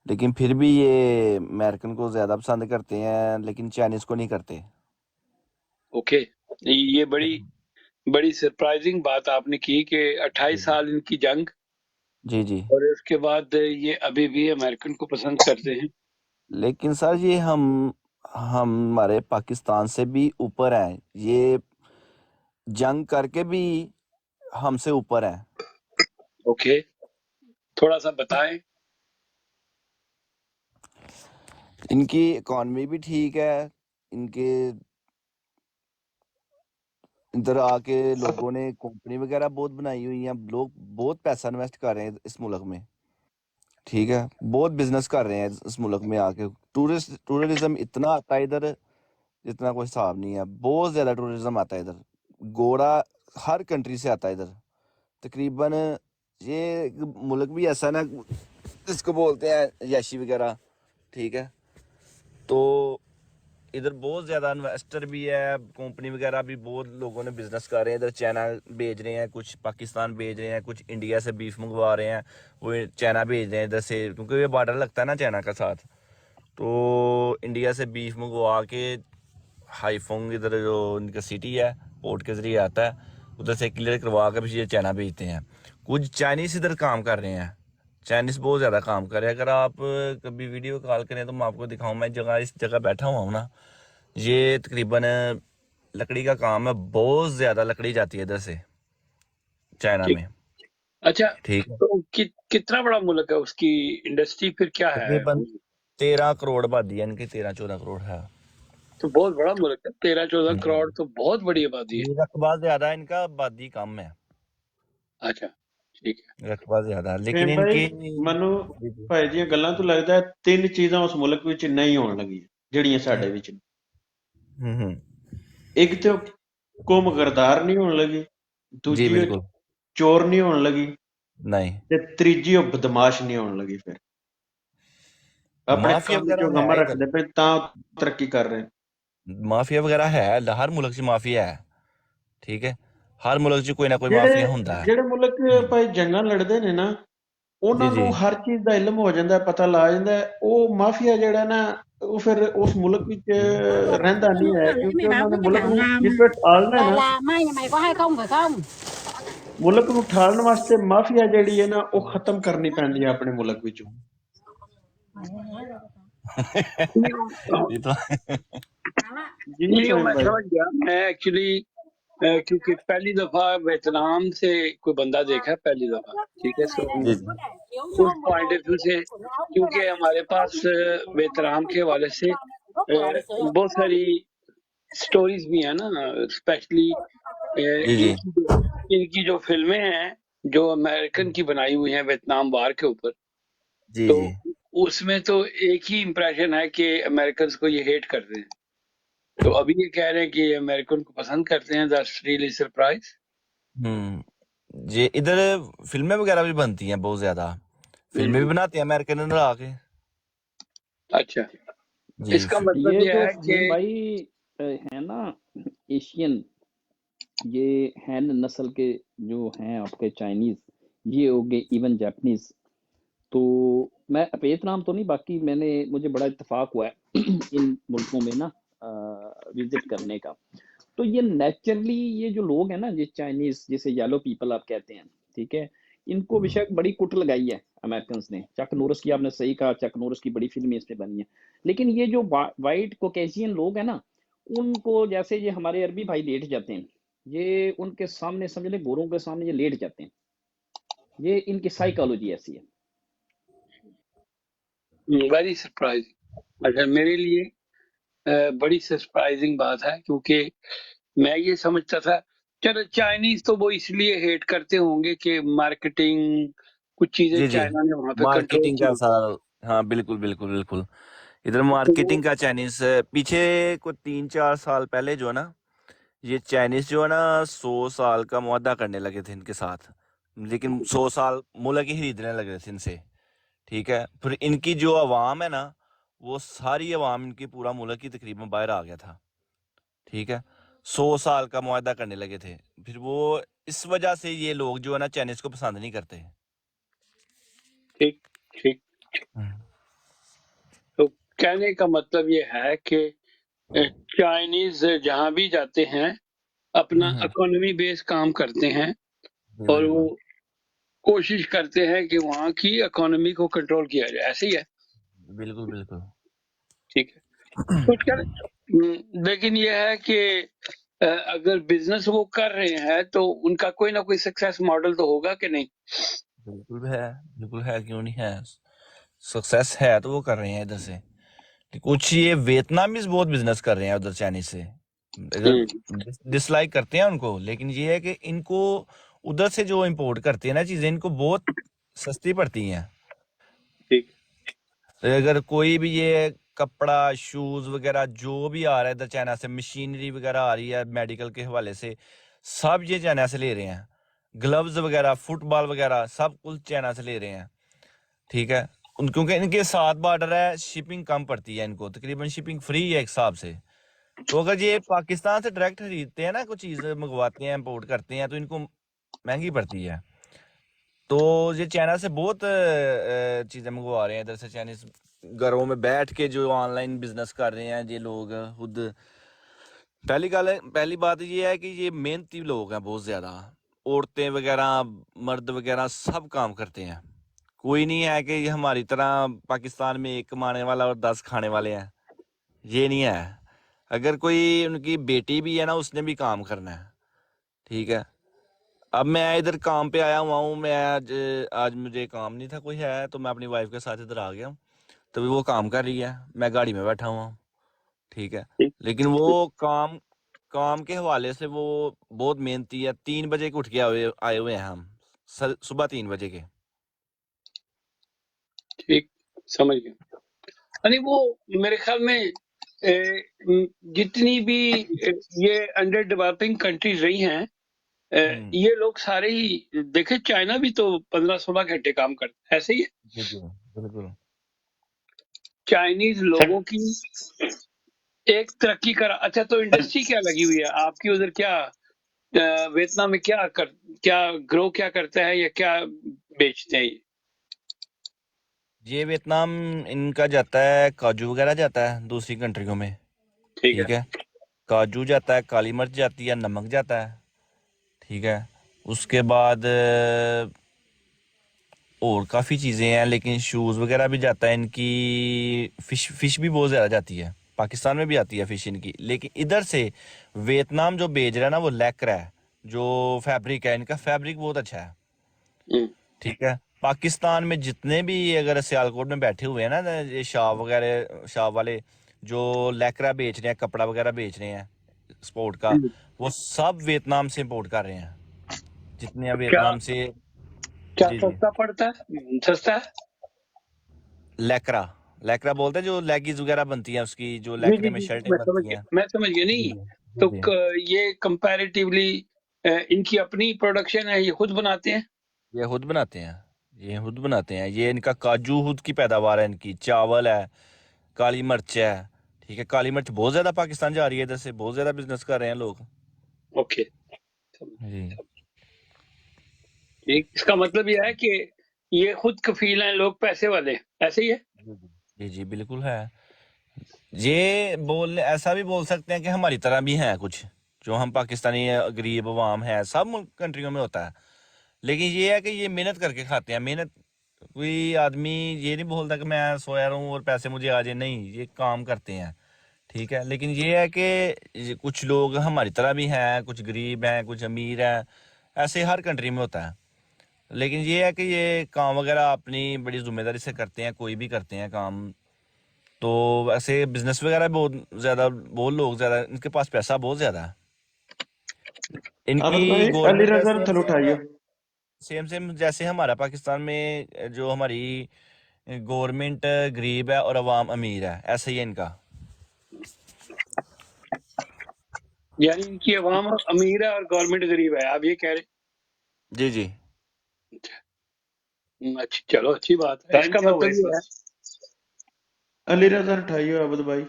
लेकिन फिर भी ये अमेरिकन को ज़्यादा पसंद करते हैं, लेकिन चाइनीज़ को नहीं करते। ओके, ये बड़ी बड़ी सरप्राइजिंग बात आपने की कि 28 जी साल इनकी जंग, जी जी। और उसके बाद ये अभी भी अमेरिकन को पसंद करते हैं। लेकिन सर ये हम हमारे पाकिस्तान से भी ऊपर हैं, ये जंग करके भी हमसे ऊपर हैं। ओके, थोड़ा सा बताएं। इनकी इकॉनमी भी ठीक है, इनके इधर आके लोगों ने कंपनी वगैरह बहुत बनाई हुई हैं, लोग बहुत पैसा इन्वेस्ट कर रहे हैं इस मुल्क में। ठीक है, बहुत बिजनेस कर रहे हैं इस मुल्क में आके। टूरिज्म इतना आता है इधर, जितना कोई हिसाब नहीं है। बहुत ज्यादा टूरिज्म आता है इधर। घोड़ा हर कंट्री से आता है इधर तकरीबन। ये मुल्क भी ऐसा ना, जिसको बोलते हैं याशी वगैरह। ठीक है, तो इधर बहुत ज़्यादा इन्वेस्टर भी है, कंपनी वगैरह भी बहुत लोगों ने बिजनेस कर रहे हैं इधर। चाइना भेज रहे हैं, कुछ पाकिस्तान भेज रहे हैं, कुछ इंडिया से बीफ मंगवा रहे हैं, वो चाइना भेज रहे हैं इधर से, क्योंकि ये बॉर्डर लगता है ना चाइना का साथ। तो इंडिया से बीफ मंगवा के हाईफोंग इधर जो इनका सिटी है, पोर्ट के ज़रिए आता है, उधर से क्लियर करवा कर फिर ये चाइना भेजते हैं। कुछ चाइनीज़ इधर काम कर रहे हैं, चाइनीज़ बहुत ज़्यादा काम कर रहे हैं। अगर आप कभी वीडियो कॉल करें तो मैं आपको दिखाऊँ। मैं जगह इस जगह बैठा हुआ हूँ ना, ये तकरीबन लकड़ी का काम है, बहुत ज़्यादा लकड़ी जाती है इधर से चाइना ठीक। में। अच्छा, ठीक है, तो कितना बड़ा मुल्क है, उसकी इंडस्ट्री फिर क्या है? तकरीबन 13 करोड़ आबादी है इनकी, 13-14 करोड़ है। तो बहुत बड़ा मुल्क है, 13-14 करोड़ हम्म। तो बहुत बड़ी आबादी है। ये रकबा ज़्यादा है इनका, आबादी कम है। अच्छा, ठीक है। रकबा ज़्यादा है, लेकिन ਫੇਮ ਭਾਈ इनकी। ਮੈਨੂੰ ਭਾਈ ਦੀਆਂ ਗੱਲਾਂ ਤੋਂ ਲੱਗਦਾ ਹੈ ਤਿੰਨ ਚੀਜ਼ਾਂ ਉਸ ਮੁਲਕ ਵਿੱਚ ਨਹੀਂ ਹੋਣ ਲੱਗੀਆਂ ਜਿਹੜੀਆਂ ਸਾਡੇ ਵਿੱਚ ਨੇ। हम्म। ਇੱਕ ਤੇ ਉਹ ਕੁੰਮ ਗਰਦਾਰ ਨਹੀਂ ਹੋਣ ਲੱਗੀ, जी ਦੂਜੀ ਉਹ बिल्कुल। ਚੋਰ ਨਹੀਂ ਹੋਣ ਲੱਗੀ, नहीं, ਤੇ ਤੀਜੀ ਉਹ ਬਦਮਾਸ਼ ਨਹੀਂ ਹੋਣ ਲੱਗੀ। ਫਿਰ ਆਪਣੇ माफिया ਕੰਮ वगैरह ਚੋਂ है ਗਮਾ इधर। ਰੱਖਦੇ ਪਏ ਤਾਂ ਤਰੱਕੀ कर रहे हैं। माफिया वगैरह है, हर मुल्क से माफिया है। ठीक है, हर मुल्क से कोई ना कोई ਜਿਹੜੇ माफिया ਹੁੰਦਾ है। ਜਿਹੜੇ ਮੁਲਕ ਭਾਈ ਜੰਗਾਂ ਲੜਦੇ ਨੇ ਨਾ, जी ਉਹਨਾਂ जी। ਨੂੰ ਹਰ ਚੀਜ਼ ਦਾ ਇਲਮ ਹੋ ਜਾਂਦਾ, ਪਤਾ ਲੱਗ ਜਾਂਦਾ। ਉਹ ਮਾਫੀਆ ਜਿਹੜਾ ਨਾ, ਉਹ ਫਿਰ ਉਸ ਮੁਲਕ ਵਿੱਚ ਰਹਿੰਦਾ ਨਹੀਂ ਹੈ, ਕਿਉਂਕਿ Mày ਉਹਨਾਂ bảo ਨੇ có cái ਮੁਲਕ thằng ਨੂੰ ਜਿਸ ਵੇਲੇ ਠਾਲਣਾ ਹੈ là ਨਾ, mai nhà mày có hay không phải không? ਮੁਲਕ ਨੂੰ ਠਾਲਣ ਵਾਸਤੇ ਮਾਫੀਆ ਜਿਹੜੀ ਹੈ ਨਾ, ਉਹ ਖਤਮ ਕਰਨੀ ਪੈਂਦੀ ਹੈ ਆਪਣੇ ਮੁਲਕ ਵਿੱਚੋਂ। ये तो ਜੀ नहीं, वो फहीम मैं भाई। समझ गया। मैं एक्चुअली क्योंकि पहली दफा वियतनाम से कोई बंदा देखा है, पहली दफा। ठीक है, सो जी उस पॉइंट ऑफ व्यू से, क्योंकि हमारे पास वियतनाम के हवाले से बहुत सारी स्टोरीज भी है ना, स्पेशली जी जी इनकी जो फिल्में हैं, जो अमेरिकन की बनाई हुई हैं वियतनाम वार के ऊपर। जी तो जी। उसमें तो एक ही इम्प्रेशन है कि अमेरिकन को ये हेट करते हैं। तो अभी ये कह रहे हैं कि अमेरिकन को पसंद करते हैं। That's really surprise. जी, इधर फिल्में वगैरह भी बनती हैं बहुत ज्यादा। फिल्में भी बनाते हैं अमेरिकन इधर आके। अच्छा, जी इसका मतलब ये ये जो है कि फहीम भाई है ना, एशियन, ये हैन नस्ल के जो हैं आपके चाइनीज, ये हो गए, इवन जापानीज। तो मैं वियतनाम तो नहीं, बाकी मुझे बड़ा इत्तेफाक हुआ है इन मुल्कों में ना विजिट करने का। तो ये नेचुरली ये जो लोग हैं ना, ये चाइनीज जिसे येलो पीपल आप कहते हैं, ठीक है, इनको बेशक बड़ी कुट लगाई है अमेरिकन ने। चक नॉरिस की आपने सही कहा, चक नॉरिस की बड़ी फिल्में इस पे बनी है। लेकिन ये जो वाइट कोकेशियन लोग हैं ना, उनको जैसे ये हमारे अरबी भाई लेट जाते हैं, ये उनके सामने समझ लें, गोरों के सामने ये लेट जाते हैं। ये इनकी साइकोलॉजी ऐसी है। Very surprising. अच्छा, मेरे लिए बड़ी सरप्राइजिंग बात है, क्योंकि मैं ये समझता था, चलो चाइनीज तो वो इसलिए हेट करते होंगे कि मार्केटिंग, कुछ चीजें जी जी। चाइना ने वहां पे कंट्रोल मार्केटिंग का की। सारा। हाँ बिल्कुल बिल्कुल बिल्कुल। इधर तो वो मार्केटिंग का चाइनीज पीछे को 3-4 साल पहले जो है ना, ये चाइनीज जो है ना 100 साल का मुआहदा करने लगे थे इनके साथ। लेकिन 100 साल मुल्क ही खरीदने लगे थे इनसे। ठीक है, फिर इनकी जो आवाम है ना, वो सारी आवाम इनकी पूरा मुल्क ही तकरीबन बाहर आ गया था। ठीक है, 100 साल का मुआहदा करने लगे थे। फिर वो इस वजह से ये लोग जो है ना चाइनीज को पसंद नहीं करते। ठीक ठीक। हम्म। कहने का मतलब ये है कि चाइनीज जहां भी जाते हैं अपना इकोनॉमी बेस काम करते हैं और वो बिल्कुल कोशिश करते हैं कि वहां की इकोनॉमी को कंट्रोल किया जाए, ऐसे ही है। बिल्कुल बिल्कुल ठीक है, कुछ कर लेकिन ये है कि अगर बिजनेस वो कर रहे हैं तो उनका कोई ना कोई सक्सेस मॉडल तो होगा कि नहीं। बिल्कुल है, क्यों नहीं है। सक्सेस है तो वो कर रहे हैं इधर से। कुछ ये वियतनामीज बहुत बिजनेस कर रहे हैं उधर चाइनीज से, इधर डिसलाइक करते हैं उनको, लेकिन ये है कि इनको उधर से जो इंपोर्ट करते हैं ना चीजें, इनको बहुत सस्ती पड़ती हैं। ठीक। तो अगर कोई भी ये कपड़ा शूज वगैरह जो भी आ रहा है इधर चाइना से, मशीनरी वगैरह आ रही है मेडिकल के हवाले से, सब ये चाइना से ले रहे हैं। ग्लव्स वगैरह, फुटबॉल वगैरह, सब कुछ चाइना से ले रहे हैं। ठीक है, क्योंकि इनके साथ बॉर्डर है, शिपिंग कम पड़ती है इनको, तकरीबन शिपिंग फ्री है एक हिसाब से। तो अगर ये पाकिस्तान से डायरेक्ट खरीदते हैं ना, कुछ चीज मंगवाते हैं, इंपोर्ट करते हैं, तो इनको महंगी पड़ती है। तो ये चाइना से बहुत चीजें मंगवा रहे हैं इधर से, चाइनीज घरों में बैठ के जो ऑनलाइन बिजनेस कर रहे हैं ये लोग खुद। पहली बात ये है कि ये मेहनती लोग हैं बहुत ज्यादा। औरतें वगैरह, मर्द वगैरह सब काम करते हैं। कोई नहीं है कि ये हमारी तरह पाकिस्तान में एक कमाने वाला और 10 खाने वाले हैं, ये नहीं है। अगर कोई उनकी बेटी भी है ना, उसने भी काम करना है। ठीक है, अब मैं इधर काम पे आया हुआ हूँ, मैं आज मुझे काम नहीं था कोई है, तो मैं अपनी वाइफ के साथ इधर आ गया हूँ। तो वो काम कर रही है, मैं गाड़ी में बैठा हुआ हूँ। ठीक है, लेकिन वो काम काम के हवाले से वो बहुत मेहनती है। 3 बजे के उठ के आए हुए हैं हम, सुबह 3 बजे के। ठीक, समझ गया। अरे वो मेरे ख्याल में जितनी भी ये अंडर डेवलपिंग कंट्रीज रही हैं, ये लोग सारे ही देखे, चाइना भी तो 15-16 घंटे काम करते हैं, ऐसे ही है। बिल्कुल चाइनीज लोगों की एक तरक्की करा। अच्छा, तो इंडस्ट्री क्या लगी हुई है आपकी उधर? क्या वियतनाम में क्या ग्रो क्या करता है या क्या बेचते हैं ये? ये वियतनाम इनका जाता है, काजू वगैरह जाता है दूसरी कंट्रियों में। ठीक है। ठीक है, काजू जाता है, काली मिर्च जाती है, नमक जाता है। ठीक है, उसके बाद और काफ़ी चीज़ें हैं, लेकिन शूज़ वगैरह भी जाता है इनकी। फिश भी बहुत ज़्यादा जाती है, पाकिस्तान में भी आती है फिश इनकी। लेकिन इधर से वियतनाम जो भेज रहा है ना, वो लैक्रा है, जो फैब्रिक है इनका, फैब्रिक बहुत अच्छा है। हम्म, ठीक है, पाकिस्तान में जितने भी अगर सियालकोट में बैठे हुए हैं ना ये शाप वाले जो लैक्रा बेच रहे हैं, कपड़ा वगैरह बेच रहे हैं स्पोर्ट का, हम्म। वो सब वियतनाम से इम्पोर्ट कर रहे हैं, जितने हैं क्या वियतनाम से। क्या जी जी, सस्ता पड़ता है? सस्ता है? लैक्रा लैक्रा बोलते हैं, जो लेगीज वगैरह बनती हैं उसकी, जो जी लैक्रे जी में जी, शर्टें मैं समझ बनती गया, हैं। मैं समझ गया। जी नहीं जी तो जी, ये कंपैरेटिवली इनकी अपनी प्रोडक्शन है, ये खुद बनाते हैं? ये खुद बनाते हैं, ये खुद बनाते हैं। ये इनका काजू खुद की पैदावार है, इनकी चावल है, काली मिर्च है। ठीक है, काली मिर्च बहुत ज्यादा पाकिस्तान जा रही है, इधर से बहुत ज्यादा बिजनेस कर रहे हैं लोग। ओके, जी ठीक। इसका मतलब ये है कि ये खुद कफील हैं, लोग पैसे वाले हैं, ऐसे ही है। जी जी, बिल्कुल है। ये बोल ऐसा भी बोल सकते हैं कि हमारी तरह भी हैं कुछ, जो हम पाकिस्तानी गरीब अवाम है, सब कंट्रियों में होता है। लेकिन ये है कि ये मेहनत करके खाते हैं। मेहनत, कोई आदमी ये नहीं बोलता कि मैं सोया रहूं और पैसे मुझे आ जाए, नहीं, ये काम करते हैं। ठीक है, लेकिन ये है कि कुछ लोग हमारी तरह भी हैं, कुछ गरीब हैं, कुछ अमीर हैं, ऐसे हर कंट्री में होता है। लेकिन ये है कि ये काम वगैरह अपनी बड़ी जिम्मेदारी से करते हैं, कोई भी करते हैं काम। तो वैसे बिजनेस वगैरह बहुत लोग ज़्यादा, इनके पास पैसा बहुत ज़्यादा है। आबद इनकी भाई अली गवर्नमेंट है रजा सेम थल सेम उठाइयो। सेम सेम जैसे हमारा पाकिस्तान में, जो हमारी गवर्नमेंट गरीब है और अवाम अमीर है, ऐसा ही है इनका। यानी इनकी अवाम अमीर है और गवर्नमेंट गरीब है, आप ये कह रहे जी जी, हैं? अच्छी, चलो अच्छी बात है। टाइम इसका क्या हुआ मतलब इस ये है, वक्त? अली रजा उठाइयो आबद भाई।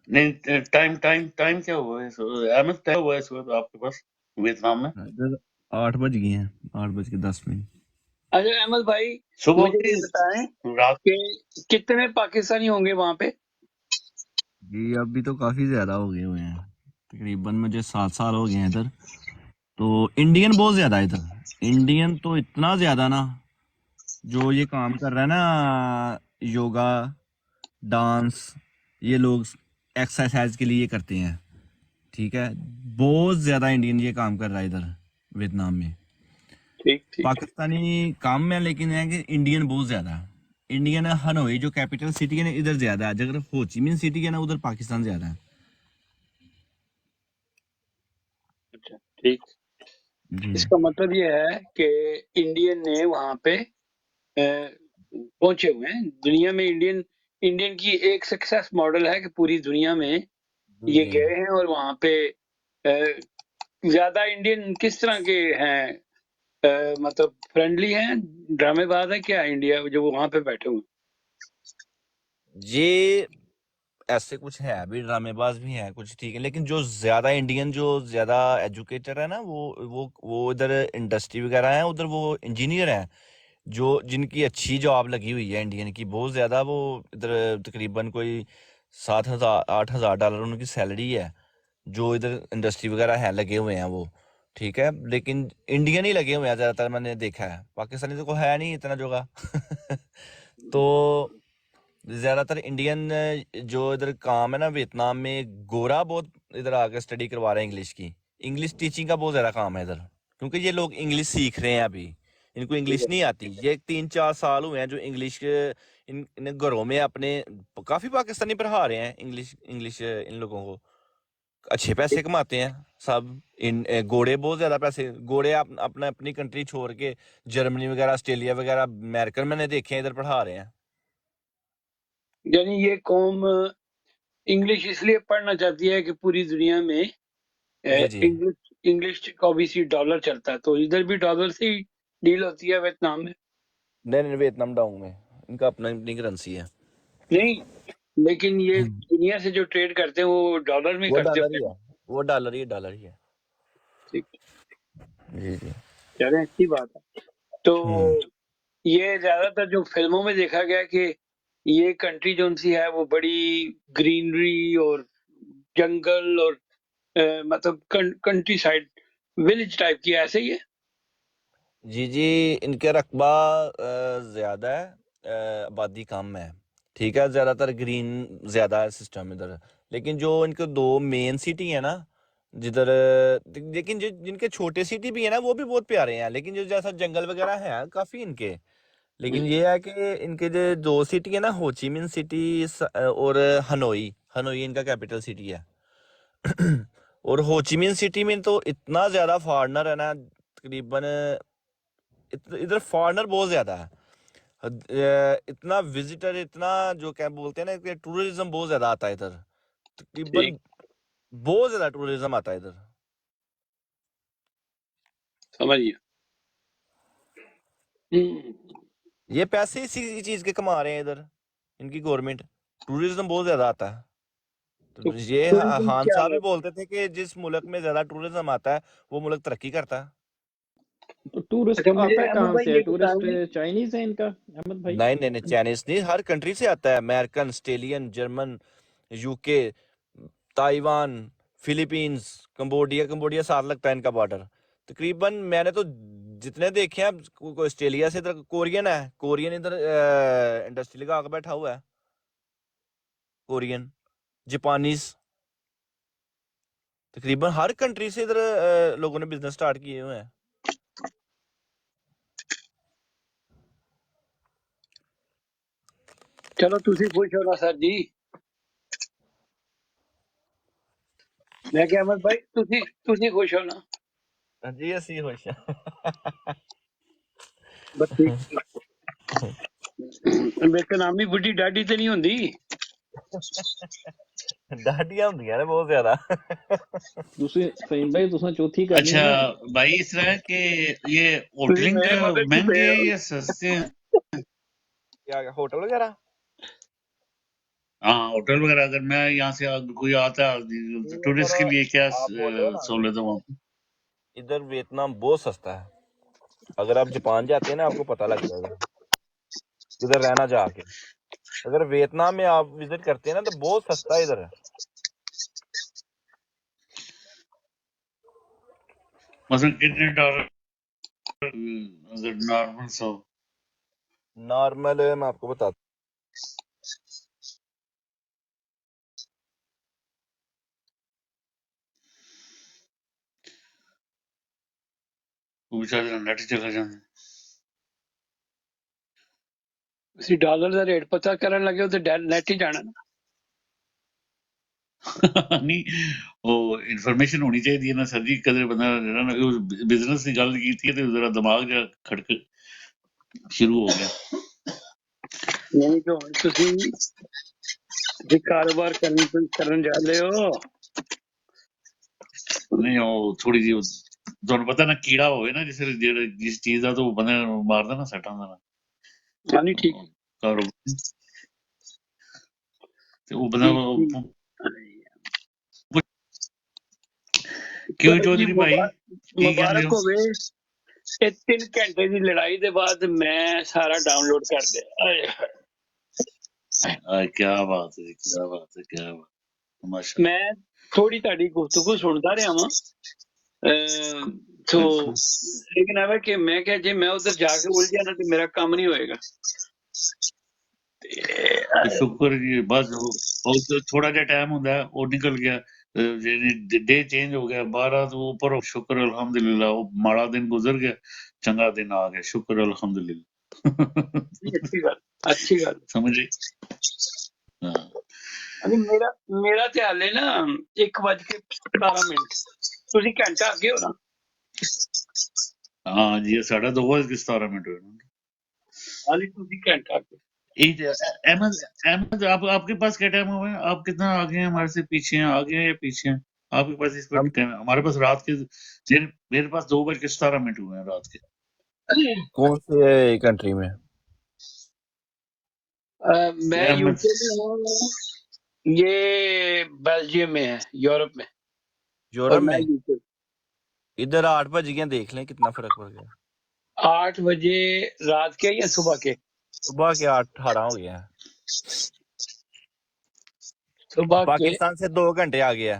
नहीं, टाइम टाइम टाइम क्या हुआ है अहमद? टाइम हुआ है इस वक्त आपके पास वियतनाम में? 8 बज गए हैं, 8 बज के 10 मिनट। अच्छा अहमद भाई, सुबह मुझे की ये बताएं रात कि कितने पाकिस्तानी होंगे वहां पे? जी अभी तो काफी ज्यादा हो गए हुए हैं, तकरीबन मुझे 7 साल हो गए हैं इधर। तो इंडियन बहुत ज्यादा है इधर, इंडियन तो इतना ज्यादा ना, जो ये काम कर रहा है ना, योगा, डांस, ये लोग एक्सरसाइज के लिए ये करते हैं, ठीक है। बहुत ज्यादा इंडियन ये काम कर रहा है इधर वियतनाम में। ठीक ठीक। पाकिस्तानी काम में, लेकिन है कि इंडियन बहुत ज्यादा है। इंडियन हनोई जो कैपिटल सिटी है ना, इधर ज्यादा है। अगर होचिमिन सिटी है ना, उधर पाकिस्तान ज्यादा है। अच्छा ठीक। जी इसका मतलब ये है कि इंडियन ने वहां पे पहुंचे हुए हैं। दुनिया में इंडियन इंडियन की एक सक्सेस मॉडल है कि पूरी दुनिया में जी ये जी। गए हैं। और वहां पे ज्यादा इंडियन किस तरह के हैं? मतलब फ्रेंडली हैं, ड्रामेबाज है क्या इंडिया जो वहां पे बैठे हुए हैं? ये ऐसे कुछ है, अभी ड्रामेबाज भी हैं कुछ, ठीक है, लेकिन जो ज्यादा इंडियन, जो ज्यादा एजुकेटेड है ना, वो इधर इंडस्ट्री वगैरह है, उधर वो इंजीनियर हैं, जो जिनकी अच्छी जॉब लगी हुई है इंडियन की बहुत ज्यादा। वो इधर तकरीबन कोई 7,000 8,000 डॉलर उनकी सैलरी है, जो इधर इंडस्ट्री वगैरह है लगे हुए हैं वो, ठीक है। लेकिन इंडियन ही लगे हुए हैं ज्यादातर, मैंने देखा है। पाकिस्तानी तो कोई है नहीं इतना जोगा तो ज्यादातर इंडियन जो इधर काम है ना वियतनाम में, गोरा बहुत इधर आकर स्टडी करवा रहे हैं इंग्लिश की। इंग्लिश टीचिंग का बहुत ज्यादा काम है इधर, क्योंकि ये लोग इंग्लिश सीख रहे हैं अभी। इनको इंग्लिश नहीं आती। ये 3-4 साल हुए हैं जो इंग्लिश इन घरों में अपने काफी पाकिस्तानी पढ़ा रहे हैं इंग्लिश। इंग्लिश इन लोगों को अच्छे पैसे कमाते हैं सब। इन घोड़े बहुत ज्यादा पैसे, घोड़े अपना अपनी कंट्री छोड़ के जर्मनी वगैरह, ऑस्ट्रेलिया वगैरह, अमेरिकन मैंने देखे हैं इधर पढ़ा रहे हैं। यानी ये कौम इंग्लिश इसलिए पढ़ना चाहती है कि पूरी दुनिया में जी जी। इंग्लिश इंग्लिश का ऑब्वियसली डॉलर चलता है, तो इधर भी डॉलर से ही डील होती है वियतनाम में। नहीं नहीं, वियतनाम डाउन में इनका अपना अपनी करेंसी है। नहीं, लेकिन ये दुनिया से जो ट्रेड करते हैं वो डॉलर में वो करते डॉलर ही होंगे। है, वो डॉलर ही है। ठीक, जी जी। चलें, अच्छी बात है। तो हम्म। ये ज्यादातर जो फिल्मों में देखा गया कि ये कंट्री जो सी है वो बड़ी ग्रीनरी और जंगल और मतलब कंट्री साइड विलेज टाइप की, ऐसे ही है? जी जी। इनके रकबा ज्यादा है, आबादी कम है, ठीक है। ज्यादातर ग्रीन ज्यादा है सिस्टम इधर। लेकिन जो इनके 2 मेन सिटी है ना जिधर, लेकिन जो जिनके छोटे सिटी भी है ना, वो भी बहुत प्यारे हैं। लेकिन जो जैसा जंगल वगैरह है काफी इनके। लेकिन ये है कि इनके जो 2 सिटी है ना, होचिमिन सिटी और हनोई। हनोई इनका कैपिटल सिटी है और होचिमिन सिटी में तो इतना ज्यादा फॉरेनर है ना, तकरीबन इधर फॉरेनर बहुत ज्यादा है। इतना विजिटर, इतना जो क्या बोलते हैं ना, टूरिज्म बहुत ज्यादा आता है इधर। ठीक, तकरीबन बहुत ज्यादा टूरिज्म आता है इधर। समझिए। ये पैसे इसी चीज के कमा रहे हैं इधर, इनकी गवर्नमेंट। टूरिज्म बहुत ज्यादा आता है। तो तो ये टूरिज्म हान क्या साहब भी है? बोलते थे कि जिस मुल्क में ज्यादा टूरिज्म आता है, वो मुल्क तरक्की करता है। तो टूरिस्ट अच्छा मुझे आता है अहमद कहाँ भाई से है? ये टूरिस्ट बताएंगे। चाइनीज है इनका, अहमद भाई? नहीं नहीं नहीं, चाइनीज नहीं, हर कंट्री से आता है। American, Australian, German, UK, Taiwan, Philippines, Cambodia. Cambodia साथ लगता है इनका बॉर्डर। तकरीबन मैंने तो जितने देखे हैं, कोई ऑस्ट्रेलिया से इधर कोरियन है, कोरियन इधर इंडस्ट्री लगा के बैठा हुआ है। कोरियन, जापानीज, तकरीबन हर कंट्री से इधर लोगों ने बिजनेस स्टार्ट किए हुए हैं। चलो तुसी खुश हो ना सर जी। मैं क्या अहमद भाई, तुसी खुश हो ना? जी ਅਸੀਂ खुश हैं। बस ठीक। बेतनामी बुढ़ी डाडी तो नहीं होंदी? ਡਾਡੀਆਂ ਹੁੰਦੀਆਂ ਨੇ ਬਹੁਤ ਜ਼ਿਆਦਾ। दूसरी फहीम भाई तुसने चौथी करनी अच्छा है। भाई, इस तरह के ये तुसी होटलिंग मेरे मगज च महंगे पे हैं हो। या सस्ते हैं? क्या होटल वगैरह? हाँ, होटल वगैरह अगर मैं यहाँ से कोई आता है टूरिस्ट के लिए, क्या आप बोल रहे हो ना, सहूलत है वहाँ पे? इधर वियतनाम बहुत सस्ता है। अगर आप जापान जाते हैं ना आपको पता लग जाएगा इधर रहना जाके। अगर वियतनाम में आप विजिट करते हैं ना तो बहुत सस्ता है इधर। मसलन कितने डॉलर अगर नॉर्मल सो नॉर्मल मैं आपको बताता वो बेचारे नेट चले जाते ਤੁਸੀਂ ਡਾਲਰ ਦਾ ਰੇਟ ਪਤਾ ਕਰਨ ਲੱਗੇ ਹੋ ਤੇ ਨੈਟ ਹੀ ਜਾਣਾ ਨਾ। नहीं वो इन्फॉर्मेशन होनी चाहिए ना सर जी कदर बंदा जेड़ा ना बिजनेस की गल की थी जरा दिमाग जा खड़क शुरू हो गया। ਯਾਨੀ ਕਿ ਹੁਣ ਤੁਸੀਂ ਕਾਰੋਬਾਰ ਕਰਨ ਜਾ ਰਹੇ ਹੋ। नहीं वो थोड़ी जी ਤੁਹਾਨੂੰ ਪਤਾ ਨਾ ਕੀੜਾ ਹੋਵੇ ਨਾ ਜਿਸ ਚੀਜ਼ ਦਾ ਤਾਂ ਉਹ ਬੰਦੇ ਨੂੰ ਮਾਰਦਾ ਨਾ ਸੱਟਾਂ ਦਾ ਯਾਨੀ ਠੀਕ ਕਾਰੋਬਾਰ ਤੇ ਉਹ ਬੰਦਾ ਕਿਉਂ ਚੌਧਰੀ ਭਾਈ ਕੀ ਕਹਿੰਦੇ ਮੁਬਾਰਕ ਹੋ ਹੋਵੇ। ਇਹ 3 ਘੰਟੇ ਦੀ ਲੜਾਈ ਦੇ ਬਾਅਦ ਮੈਂ ਸਾਰਾ ਡਾਊਨਲੋਡ ਕਰ ਲਿਆ। ਕੀ ਬਾਤ ਹੈ ਕੀ ਬਾਤ ਹੈ ਕੀ ਬਾਤ ਮਾਸ਼ਾ ਮੈਂ ਥੋੜੀ ਤੁਹਾਡੀ ਗੁਫ਼ਤਗੂ ਸੁਣਦਾ ਰਿਹਾ ਵਾਂ ਸੋ ਲੇਕਿਨ ਆਵੇ ਕਿ ਮੈਂ ਕਿਹਾ ਜੇ ਮੈਂ ਉਧਰ ਜਾ ਕੇ ਉਲਝਿਆ ਨਾ ਤੇ ਮੇਰਾ ਕੰਮ ਨਹੀਂ ਹੋਏਗਾ। ਸ਼ੁਕਰ ਜੀ ਬਸ ਉਹ ਥੋੜਾ ਜਿਹਾ ਟਾਈਮ ਹੁੰਦਾ ਉਹ ਨਿਕਲ ਗਿਆ ਜਿਹੜੀ ਡੇ ਚੇਂਜ ਹੋ ਗਿਆ 12 ਤੋਂ ਉੱਪਰ ਸ਼ੁਕਰ ਅਲਹਮਦੁਲਿਲਾ ਉਹ ਮਾੜਾ ਦਿਨ ਗੁਜ਼ਰ ਗਿਆ ਚੰਗਾ ਦਿਨ ਆ ਗਿਆ ਸ਼ੁਕਰ ਅਲਹਮਦੁਲਿਲਾ ਅੱਛੀ ਗੱਲ ਸਮਝ ਗਏ ਅਰੇ ਮੇਰਾ ਤੇ ਹਾਲੇ ਨਾ 1:17 ਤੁਸੀਂ ਘੰਟਾ ਅੱਗੇ ਹੋ ਨਾ। हाँ जी साढ़े 2:17 होए हाली ਤੁਸੀਂ ਘੰਟਾ ਅੱਗੇ। अहमद आपके पास क्या टाइम हुआ है आप कितना आगे हैं हमारे से पीछे हैं आगे हैं या पीछे हैं आपके पास इस वक्त टाइम हमारे पास रात के मेरे पास 2:17 हुए हैं रात के। कौन से कंट्री में? मैं यूके में हूँ ये बेल्जियम में है यूरोप में। यूरोप में यूके इधर 8 बज गए देख लें कितना फर्क पड़ गया। 8 बजे रात के या सुबह के? सुबह के 8:18 हो गया। सुबह पाकिस्तान से 2 घंटे आ गया।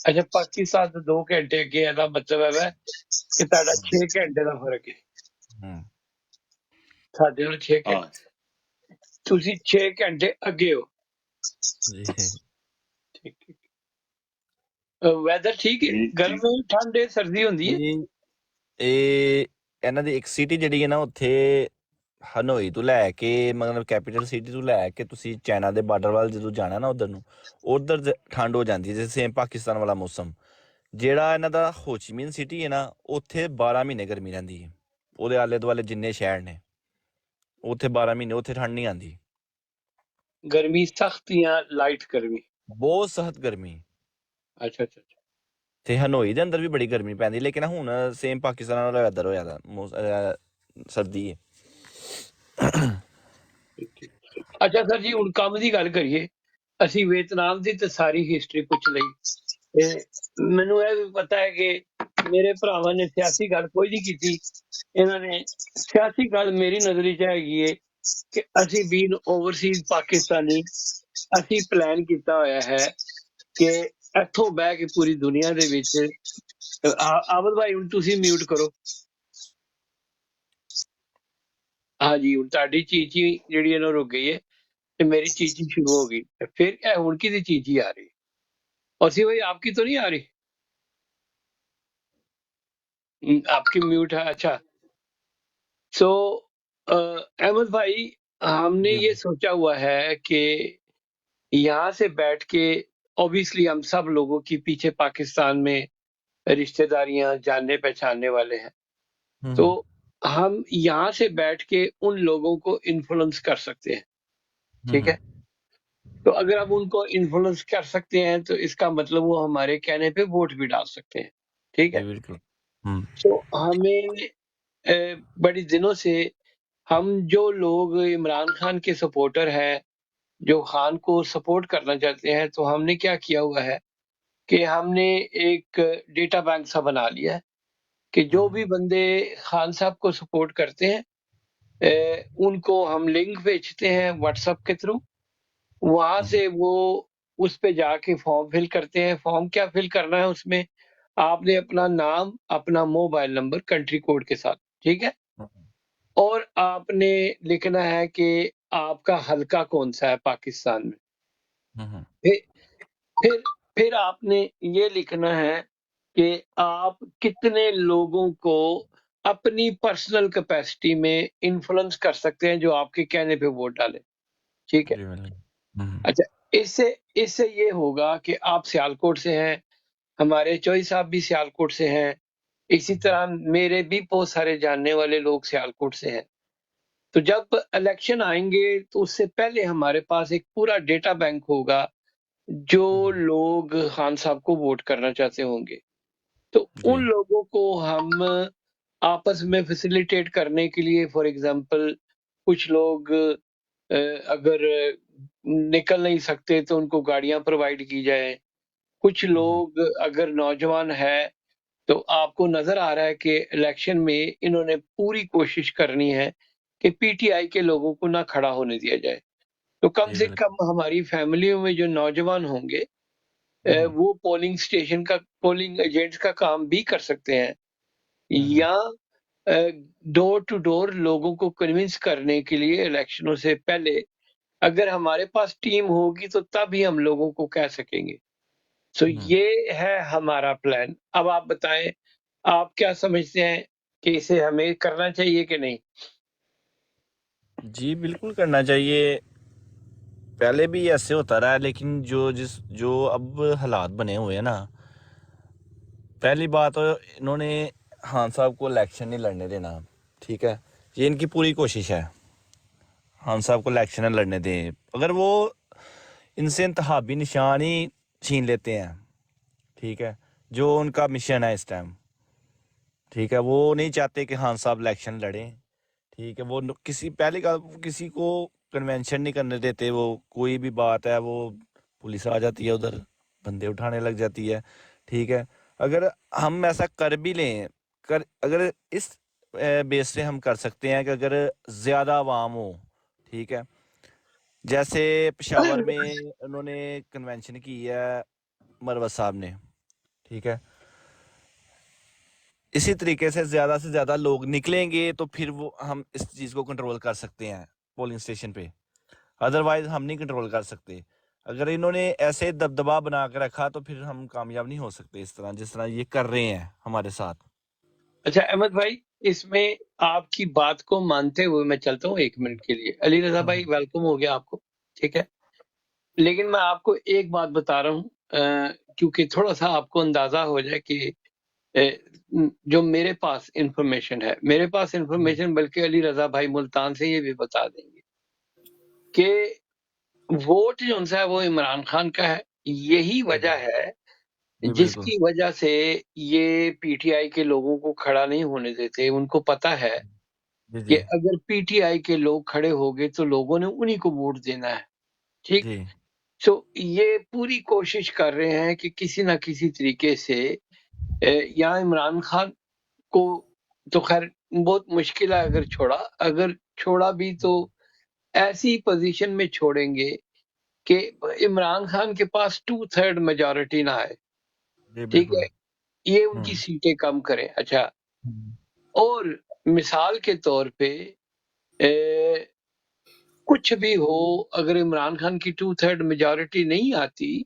अच्छा पाकिस्तान से 2 घंटे अगे है मतलब है कि ਤੁਹਾਡਾ 6 ਘੰਟੇ ਦਾ ਫਰਕ ਹੈ। ਸਾਡੇ ਨਾਲ 6 ਘੰਟੇ ਤੁਸੀਂ 6 ਘੰਟੇ ਅੱਗੇ ਹੋ। ਠੀਕ ਵੈਦਰ ਠੀਕ ਹੈ ਗਰਮ ਹੈ ਠੰਡ ਹੈ ਸਰਦੀ ਹੁੰਦੀ ਹੈ। ਇਹ ਇਹਨਾਂ ਦੀ ਇੱਕ ਸਿਟੀ ਜਿਹੜੀ ਹੈ ਨਾ ਉੱਥੇ ਹਨੋਈ ਤੋਂ ਲੈ ਕੇ ਮਤਲਬ ਕੈਪੀਟਲ ਸਿਟੀ ਤੋਂ ਲੈ ਕੇ ਤੁਸੀਂ ਚਾਈਨਾ ਦੇ ਬਾਰਡਰ ਵੱਲ ਜਦੋਂ ਜਾਣਾ ਨਾ ਉਧਰ ਨੂੰ ਉਧਰ ਠੰਡ ਹੋ ਜਾਂਦੀ ਹੈ ਜਿਵੇਂ ਸੇਮ ਪਾਕਿਸਤਾਨ ਵਾਲਾ ਮੌਸਮ। ਜਿਹੜਾ ਇਹਨਾਂ ਦਾ ਹੋਚੀਮਿਨ ਸਿਟੀ ਹੈ ਨਾ ਉੱਥੇ 12 ਮਹੀਨੇ ਗਰਮੀ ਰਹਿੰਦੀ ਹੈ। ਉਹਦੇ ਆਲੇ ਦੁਆਲੇ ਜਿੰਨੇ ਸ਼ਹਿਰ ਨੇ ਉੱਥੇ 12 ਮਹੀਨੇ ਉੱਥੇ ਠੰਡ ਨਹੀਂ ਆਉਂਦੀ। ਗਰਮੀ ਸਖਤ ਜਾਂ ਲਾਈਟ ਗਰਮੀ? ਬਹੁਤ ਸਖਤ ਗਰਮੀ। ਅੱਛਾ ਅੱਛਾ ਤੇ ਹਨੋਈ ਦੇ ਅੰਦਰ ਵੀ ਬੜੀ ਗਰਮੀ ਪੈਂਦੀ ਲੇਕਿਨ ਹੁਣ ਸੇਮ ਪਾਕਿਸਤਾਨ ਵਾਲਾ ਵੈਦਰ ਹੋ ਜਾਂਦਾ ਸਰਦੀ ਹੈ। ਅੱਛਾ ਸਰ ਜੀ ਹੁਣ ਕੰਮ ਦੀ ਗੱਲ ਕਰੀਏ। ਅਸੀਂ ਵੀਅਤਨਾਮ ਦੀ ਤੇ ਸਾਰੀ ਹਿਸਟਰੀ ਪੁੱਛ ਲਈ ਤੇ ਮੈਨੂੰ ਇਹ ਵੀ ਪਤਾ ਹੈ ਕਿ ਮੇਰੇ ਭਰਾਵਾਂ ਨੇ ਸਿਆਸੀ ਗੱਲ ਕੋਈ ਨਹੀਂ ਕੀਤੀ। ਇਹਨਾਂ ਨੇ ਸਿਆਸੀ ਗੱਲ ਮੇਰੀ ਨਜ਼ਰ 'ਚ ਹੈਗੀ ਹੈ ਕਿ ਅਸੀਂ ਬੀਨ ਓਵਰਸੀਜ਼ ਪਾਕਿਸਤਾਨੀ ਅਸੀਂ ਪਲਾਨ ਕੀਤਾ ਹੋਇਆ ਹੈ ਕਿ ਇੱਥੋਂ ਬਹਿ ਕੇ ਪੂਰੀ ਦੁਨੀਆ ਦੇ ਵਿੱਚ ਆਬਦ ਭਾਈ ਹੁਣ ਤੁਸੀਂ ਮਿਊਟ ਕਰੋ। ਹਾਂਜੀ ਹੁਣ ਤੁਹਾਡੀ ਚੀਚੀ ਜਿਹੜੀ ਇਹਨੂੰ ਰੁਕ ਗਈ ਹੈ ਤੇ मेरी चीची शुरू हो गई फिर क्या उनकी भी चीची आ रही और सी भाई आपकी तो नहीं आ रही आपकी म्यूट है। अच्छा सो अहमद भाई हमने ये सोचा हुआ है कि यहाँ से बैठ के ऑब्वियसली हम सब लोगों की पीछे पाकिस्तान में रिश्तेदारियां जानने पहचानने वाले हैं तो हम यहाँ से बैठ के उन लोगों को इन्फ्लुएंस कर सकते हैं। ठीक है तो अगर हम उनको इन्फ्लुएंस कर सकते हैं तो इसका मतलब वो हमारे कहने पे वोट भी डाल सकते हैं। ठीक है बिल्कुल। तो हमें बड़ी दिनों से हम जो लोग इमरान खान के सपोर्टर हैं जो खान को सपोर्ट करना चाहते हैं तो हमने क्या किया हुआ है कि हमने एक डेटा बैंक सा बना लिया है कि जो भी बंदे खान साहब को सपोर्ट करते हैं उनको हम लिंक भेजते हैं व्हाट्सएप के थ्रू, वहां से वो उस पे जाके फॉर्म फिल करते हैं। फॉर्म क्या फिल करना है उसमें, आपने अपना नाम, अपना मोबाइल नंबर कंट्री कोड के साथ, ठीक है, और आपने लिखना है कि आपका हलका कौन सा है पाकिस्तान में। फिर फिर फिर आपने ये लिखना है कि आप कितने लोगों को अपनी पर्सनल कैपेसिटी में इन्फ्लुएंस कर सकते हैं जो आपके कहने पे वोट डालें, ठीक है। जी बिल्कुल। अच्छा, इससे इससे ये होगा कि आप सियालकोट से हैं, हमारे चोई साहब भी सियालकोट से हैं, इसी तरह मेरे भी बहुत सारे जानने वाले लोग सियालकोट से हैं। तो जब इलेक्शन आएंगे तो उससे पहले हमारे पास एक पूरा डेटा बैंक होगा जो लोग खान साहब को वोट करना चाहते होंगे। तो जी उन लोगों को हम आपस में फैसिलिटेट करने के लिए, फॉर एग्जांपल कुछ लोग अगर निकल नहीं सकते तो उनको गाड़ियां प्रोवाइड की जाए। कुछ लोग अगर नौजवान है तो आपको नजर आ रहा है कि इलेक्शन में इन्होंने पूरी कोशिश करनी है कि पीटीआई के लोगों को ना खड़ा होने दिया जाए। तो कम जी से बिल्कुल। कम हमारी फैमिलियों में जो नौजवान होंगे वो पोलिंग स्टेशन का, पोलिंग एजेंट्स का काम भी कर सकते हैं, या डोर टू डोर लोगों को कन्विंस करने के लिए इलेक्शनों से पहले अगर हमारे पास टीम होगी तो तब ही हम लोगों को कह सकेंगे। तो ये है हमारा प्लान। अब आप बताएं, आप क्या समझते हैं कि इसे हमें करना चाहिए कि नहीं? जी बिल्कुल करना चाहिए। पहले भी ऐसे होता रहा है, लेकिन जो अब हालात बने हुए हैं ना, पहली बात तो इन्होंने खान साहब को इलेक्शन नहीं लड़ने देना, ठीक है। ये इनकी पूरी कोशिश है, खान साहब को इलेक्शन नहीं लड़ने दें। अगर वो इनसे इंतखाबी निशान ही छीन लेते हैं, ठीक है, जो उनका मिशन है इस टाइम, ठीक है, वो नहीं चाहते कि खान साहब इलेक्शन लड़ें, ठीक है। वो किसी पहली का किसी को कन्वेंशन नहीं करने देते। वो कोई भी बात है, वो पुलिस आ जाती है उधर, बंदे उठाने लग जाती है, ठीक है। अगर हम ऐसा कर भी लें, अगर इस बेस से हम कर सकते हैं कि अगर ज़्यादा आवाम हो, ठीक है, जैसे पेशावर में उन्होंने कन्वेंशन की है मरवत साहब ने, ठीक है, इसी तरीके से ज़्यादा लोग निकलेंगे तो फिर वो हम इस चीज़ को कंट्रोल कर सकते हैं पोलिंग स्टेशन पे। अदरवाइज हम नहीं कंट्रोल कर सकते। अगर इन्होंने ऐसे दबदबा बना के रखा तो फिर हम कामयाब नहीं हो सकते इस तरह जिस तरह ये कर रहे हैं हमारे साथ। अच्छा अहमद भाई, इसमें आपकी बात को मानते हुए मैं चलता हूँ 1 मिनट के लिए। अली रजा भाई वेलकम हो गया आपको, ठीक है। लेकिन मैं आपको एक बात बता रहा हूँ क्योंकि थोड़ा सा आपको अंदाजा हो जाए कि जो मेरे पास इंफॉर्मेशन है, मेरे पास इंफॉर्मेशन बल्कि अली रजा भाई मुल्तान से ये भी बता देंगे कि वोट जो है वो इमरान खान का है। यही वजह है जी बिल्कुल। जिसकी वजह से ये पीटीआई के लोगों को खड़ा नहीं होने देते। उनको पता है जी कि जी अगर पीटीआई के लोग खड़े हो गए तो लोगों ने उन्हीं को वोट देना है, ठीक। जी तो ये पूरी कोशिश कर रहे हैं कि किसी ना किसी तरीके से यहाँ इमरान खान को तो खैर बहुत मुश्किल है, अगर छोड़ा भी तो ऐसी पोजीशन में छोड़ेंगे कि इमरान खान के पास 2/3 मेजॉरिटी ना आए, जी ठीक है, बिल्कुल। ये उनकी सीटें कम करें। अच्छा, और मिसाल के तौर पे ए, कुछ भी हो, अगर इमरान खान की 2/3 मेजॉरिटी नहीं आती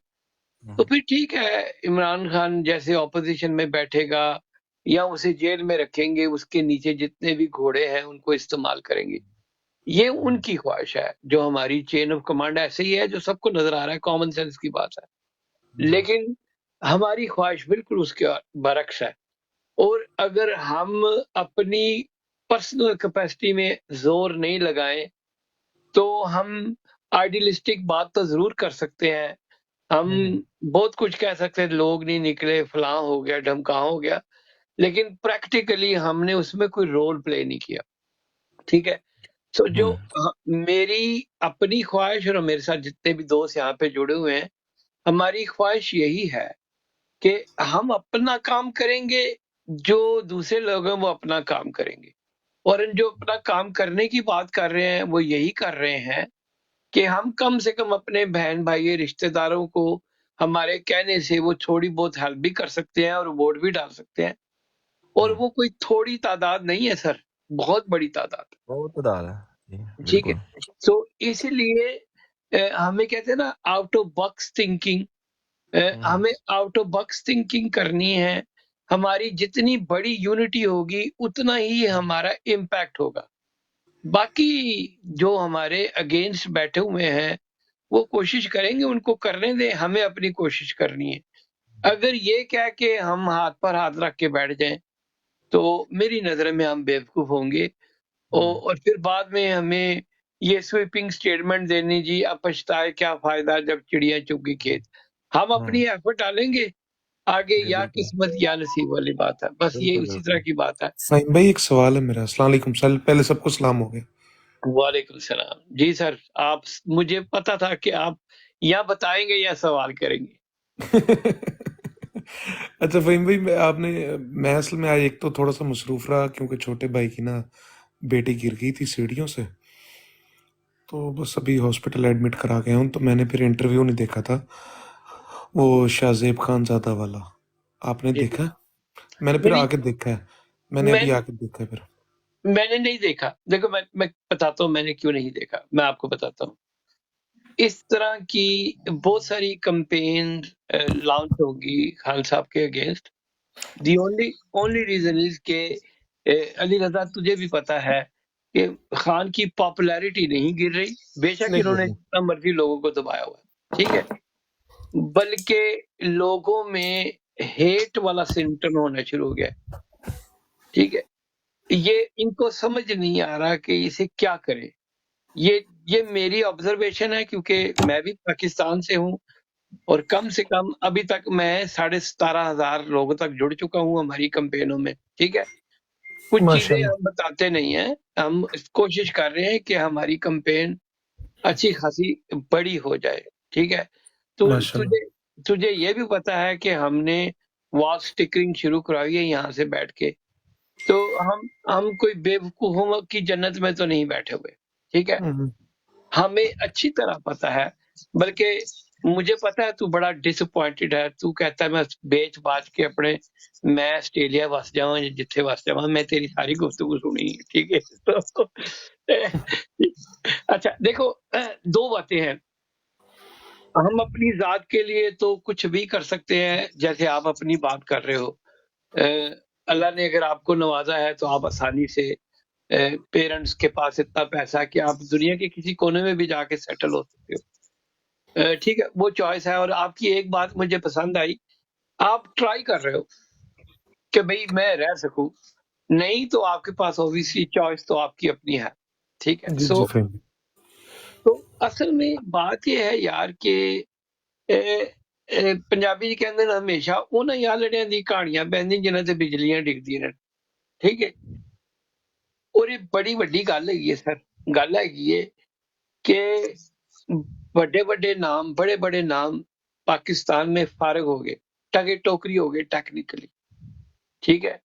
तो फिर ठीक है, इमरान खान जैसे ऑपोजिशन में बैठेगा या उसे जेल में रखेंगे, उसके नीचे जितने भी घोड़े हैं उनको इस्तेमाल करेंगे। ये उनकी ख्वाहिश है। जो हमारी चेन ऑफ कमांड ऐसे ही है, जो सबको नजर आ रहा है, कॉमन सेंस की बात है। लेकिन हमारी ख्वाहिश बिल्कुल उसके बरक्स है। और अगर हम अपनी पर्सनल कैपेसिटी में जोर नहीं लगाएं तो हम आइडियलिस्टिक बात तो जरूर कर सकते हैं। हम बहुत कुछ कह सकते हैं, लोग नहीं निकले, फलां हो गया, ढमकां हो गया, लेकिन प्रैक्टिकली हमने उसमें कोई रोल प्ले नहीं किया, ठीक है। तो जो मेरी अपनी ख्वाहिश और मेरे साथ जितने भी दोस्त यहाँ पे जुड़े हुए हैं, हमारी ख्वाहिश यही है कि हम अपना काम करेंगे जो दूसरे लोग हैं वो अपना काम करेंगे, और जो अपना काम करने की बात कर रहे हैं वो यही कर रहे हैं कि हम कम से कम अपने बहन भाई रिश्तेदारों को हमारे कहने से वो थोड़ी बहुत हेल्प भी कर सकते हैं और वोट भी डाल सकते हैं, और वो कोई थोड़ी तादाद नहीं है सर, बहुत बड़ी तादाद। बहुत उदार है जी, ठीक है, बिल्कुल। तो इसीलिए हमें कहते हैं ना आउट ऑफ बॉक्स थिंकिंग, हमें आउट ऑफ बॉक्स थिंकिंग करनी है। हमारी जितनी बड़ी यूनिटी होगी उतना ही हमारा इम्पैक्ट होगा। बाकी जो हमारे अगेंस्ट बैठे हुए हैं वो कोशिश करेंगे, उनको करने दें, हमें अपनी कोशिश करनी है। अगर ये कह के हम हाथ पर हाथ रख के बैठ जाएं तो मेरी नजर में हम बेवकूफ होंगे, और फिर बाद में हमें ये स्वीपिंग स्टेटमेंट देनी, जी अब पछताए क्या फायदा जब चिड़िया चुग गई खेत। हम अपनी एफर्ट डालेंगे, आगे जी, या बिल्कुल किस्मत या नसीब वाली बात है, बस ये बिल्कुल उसी तरह बिल्कुल। की बात है। फाहिम भाई एक सवाल है मेरा। अस्सलाम वालेकुम सर, पहले सबको सलाम हो गया। वालेकुम सलाम जी सर, आप मुझे पता था कि आप या बताएंगे या सवाल करेंगे। अच्छा फाहिम भाई, मैं असल में आज एक तो थोड़ा सा मसरूफ रहा क्योंकि छोटे भाई की ना बेटी गिर गई थी सीढ़ियों से, तो बस अभी हॉस्पिटल एडमिट करा गया हूँ। तो मैंने फिर इंटरव्यू नहीं देखा था वो शाहजेब खानजादा वाला, आपने जी देखा? मैंने फिर मेरी आके देखा है, मैंने मैं अभी आके देखा है फिर। मैंने नहीं देखा। देखो मैं बताता हूँ मैंने क्यों नहीं देखा, मैं आपको बताता हूँ। इस तरह की बहुत सारी कैंपेन लॉन्च होगी खान साहब के against. The only only reason is के अली रजा, तुझे भी पता है कि खान की पॉपुलैरिटी नहीं गिर रही, बेशक नहीं गिर इन्होंने रही। जितना मर्जी लोगों को दबाया हुआ है, ठीक है, बल्कि लोगों में हेट वाला सिम्टम होना शुरू हो गया है, ठीक है। ये इनको समझ नहीं आ रहा कि इसे क्या करें। ये मेरी ऑब्जर्वेशन है, क्योंकि मैं भी पाकिस्तान से हूँ, और कम से कम अभी तक मैं 17,500 लोगों तक जुड़ चुका हूँ हमारी कैंपेनों में, ठीक है। कुछ चीजें माशाल्लाह। हम बताते नहीं हैं, हम कोशिश कर रहे हैं कि हमारी कैंपेन अच्छी खासी बड़ी हो जाए, ठीक है। तो माशाल्लाह। तुझे तुझे ये भी पता है कि हमने वॉल स्टिकरिंग शुरू करवाई है यहाँ से बैठ के, तो हम कोई बेवकूफों की जन्नत में तो नहीं बैठे हुए, ठीक है। हम्म, हमें अच्छी तरह पता है, बल्कि मुझे पता है तू बड़ा डिसअपॉइंटेड है, तू कहता है मैं बेच बाच के अपने मैं ऑस्ट्रेलिया वस जाऊं या जिथे वस जाऊं। मैं तेरी सारी गुफ्तगू सुनी है, ठीक है। तो अच्छा देखो, दो बातें हैं। हम अपनी जात के लिए तो कुछ भी कर सकते हैं, जैसे आप अपनी बात कर रहे हो। अल्लाह ने अगर आपको नवाजा है तो आप आसानी से पेरेंट्स के पास इतना पैसा है कि आप दुनिया के किसी कोने में भी जाके सेटल हो सकते हो। ठीक है, वो चॉइस है। और आपकी एक बात मुझे पसंद आई, आप ट्राई कर रहे हो कि भाई मैं रह सकूं, नहीं तो आपके पास ऑब्वियसली चॉइस तो आपकी अपनी है, ठीक है। जी जी फाहिम भाई। तो असल में बात ये है यार कि पंजाबी जी कहते हैं हमेशा उन्हें यार लड़ियां दी कहानियां पैंदी जिन्हां ते बिजलियां डिगदियां ने, ठीक है। और ये बड़ी वड्डी गल है सर, गल है कि बड़े बड़े नाम, बड़े बड़े नाम पाकिस्तान में फारग हो गए, टगे टोकरी हो गए टेक्निकली, ठीक है।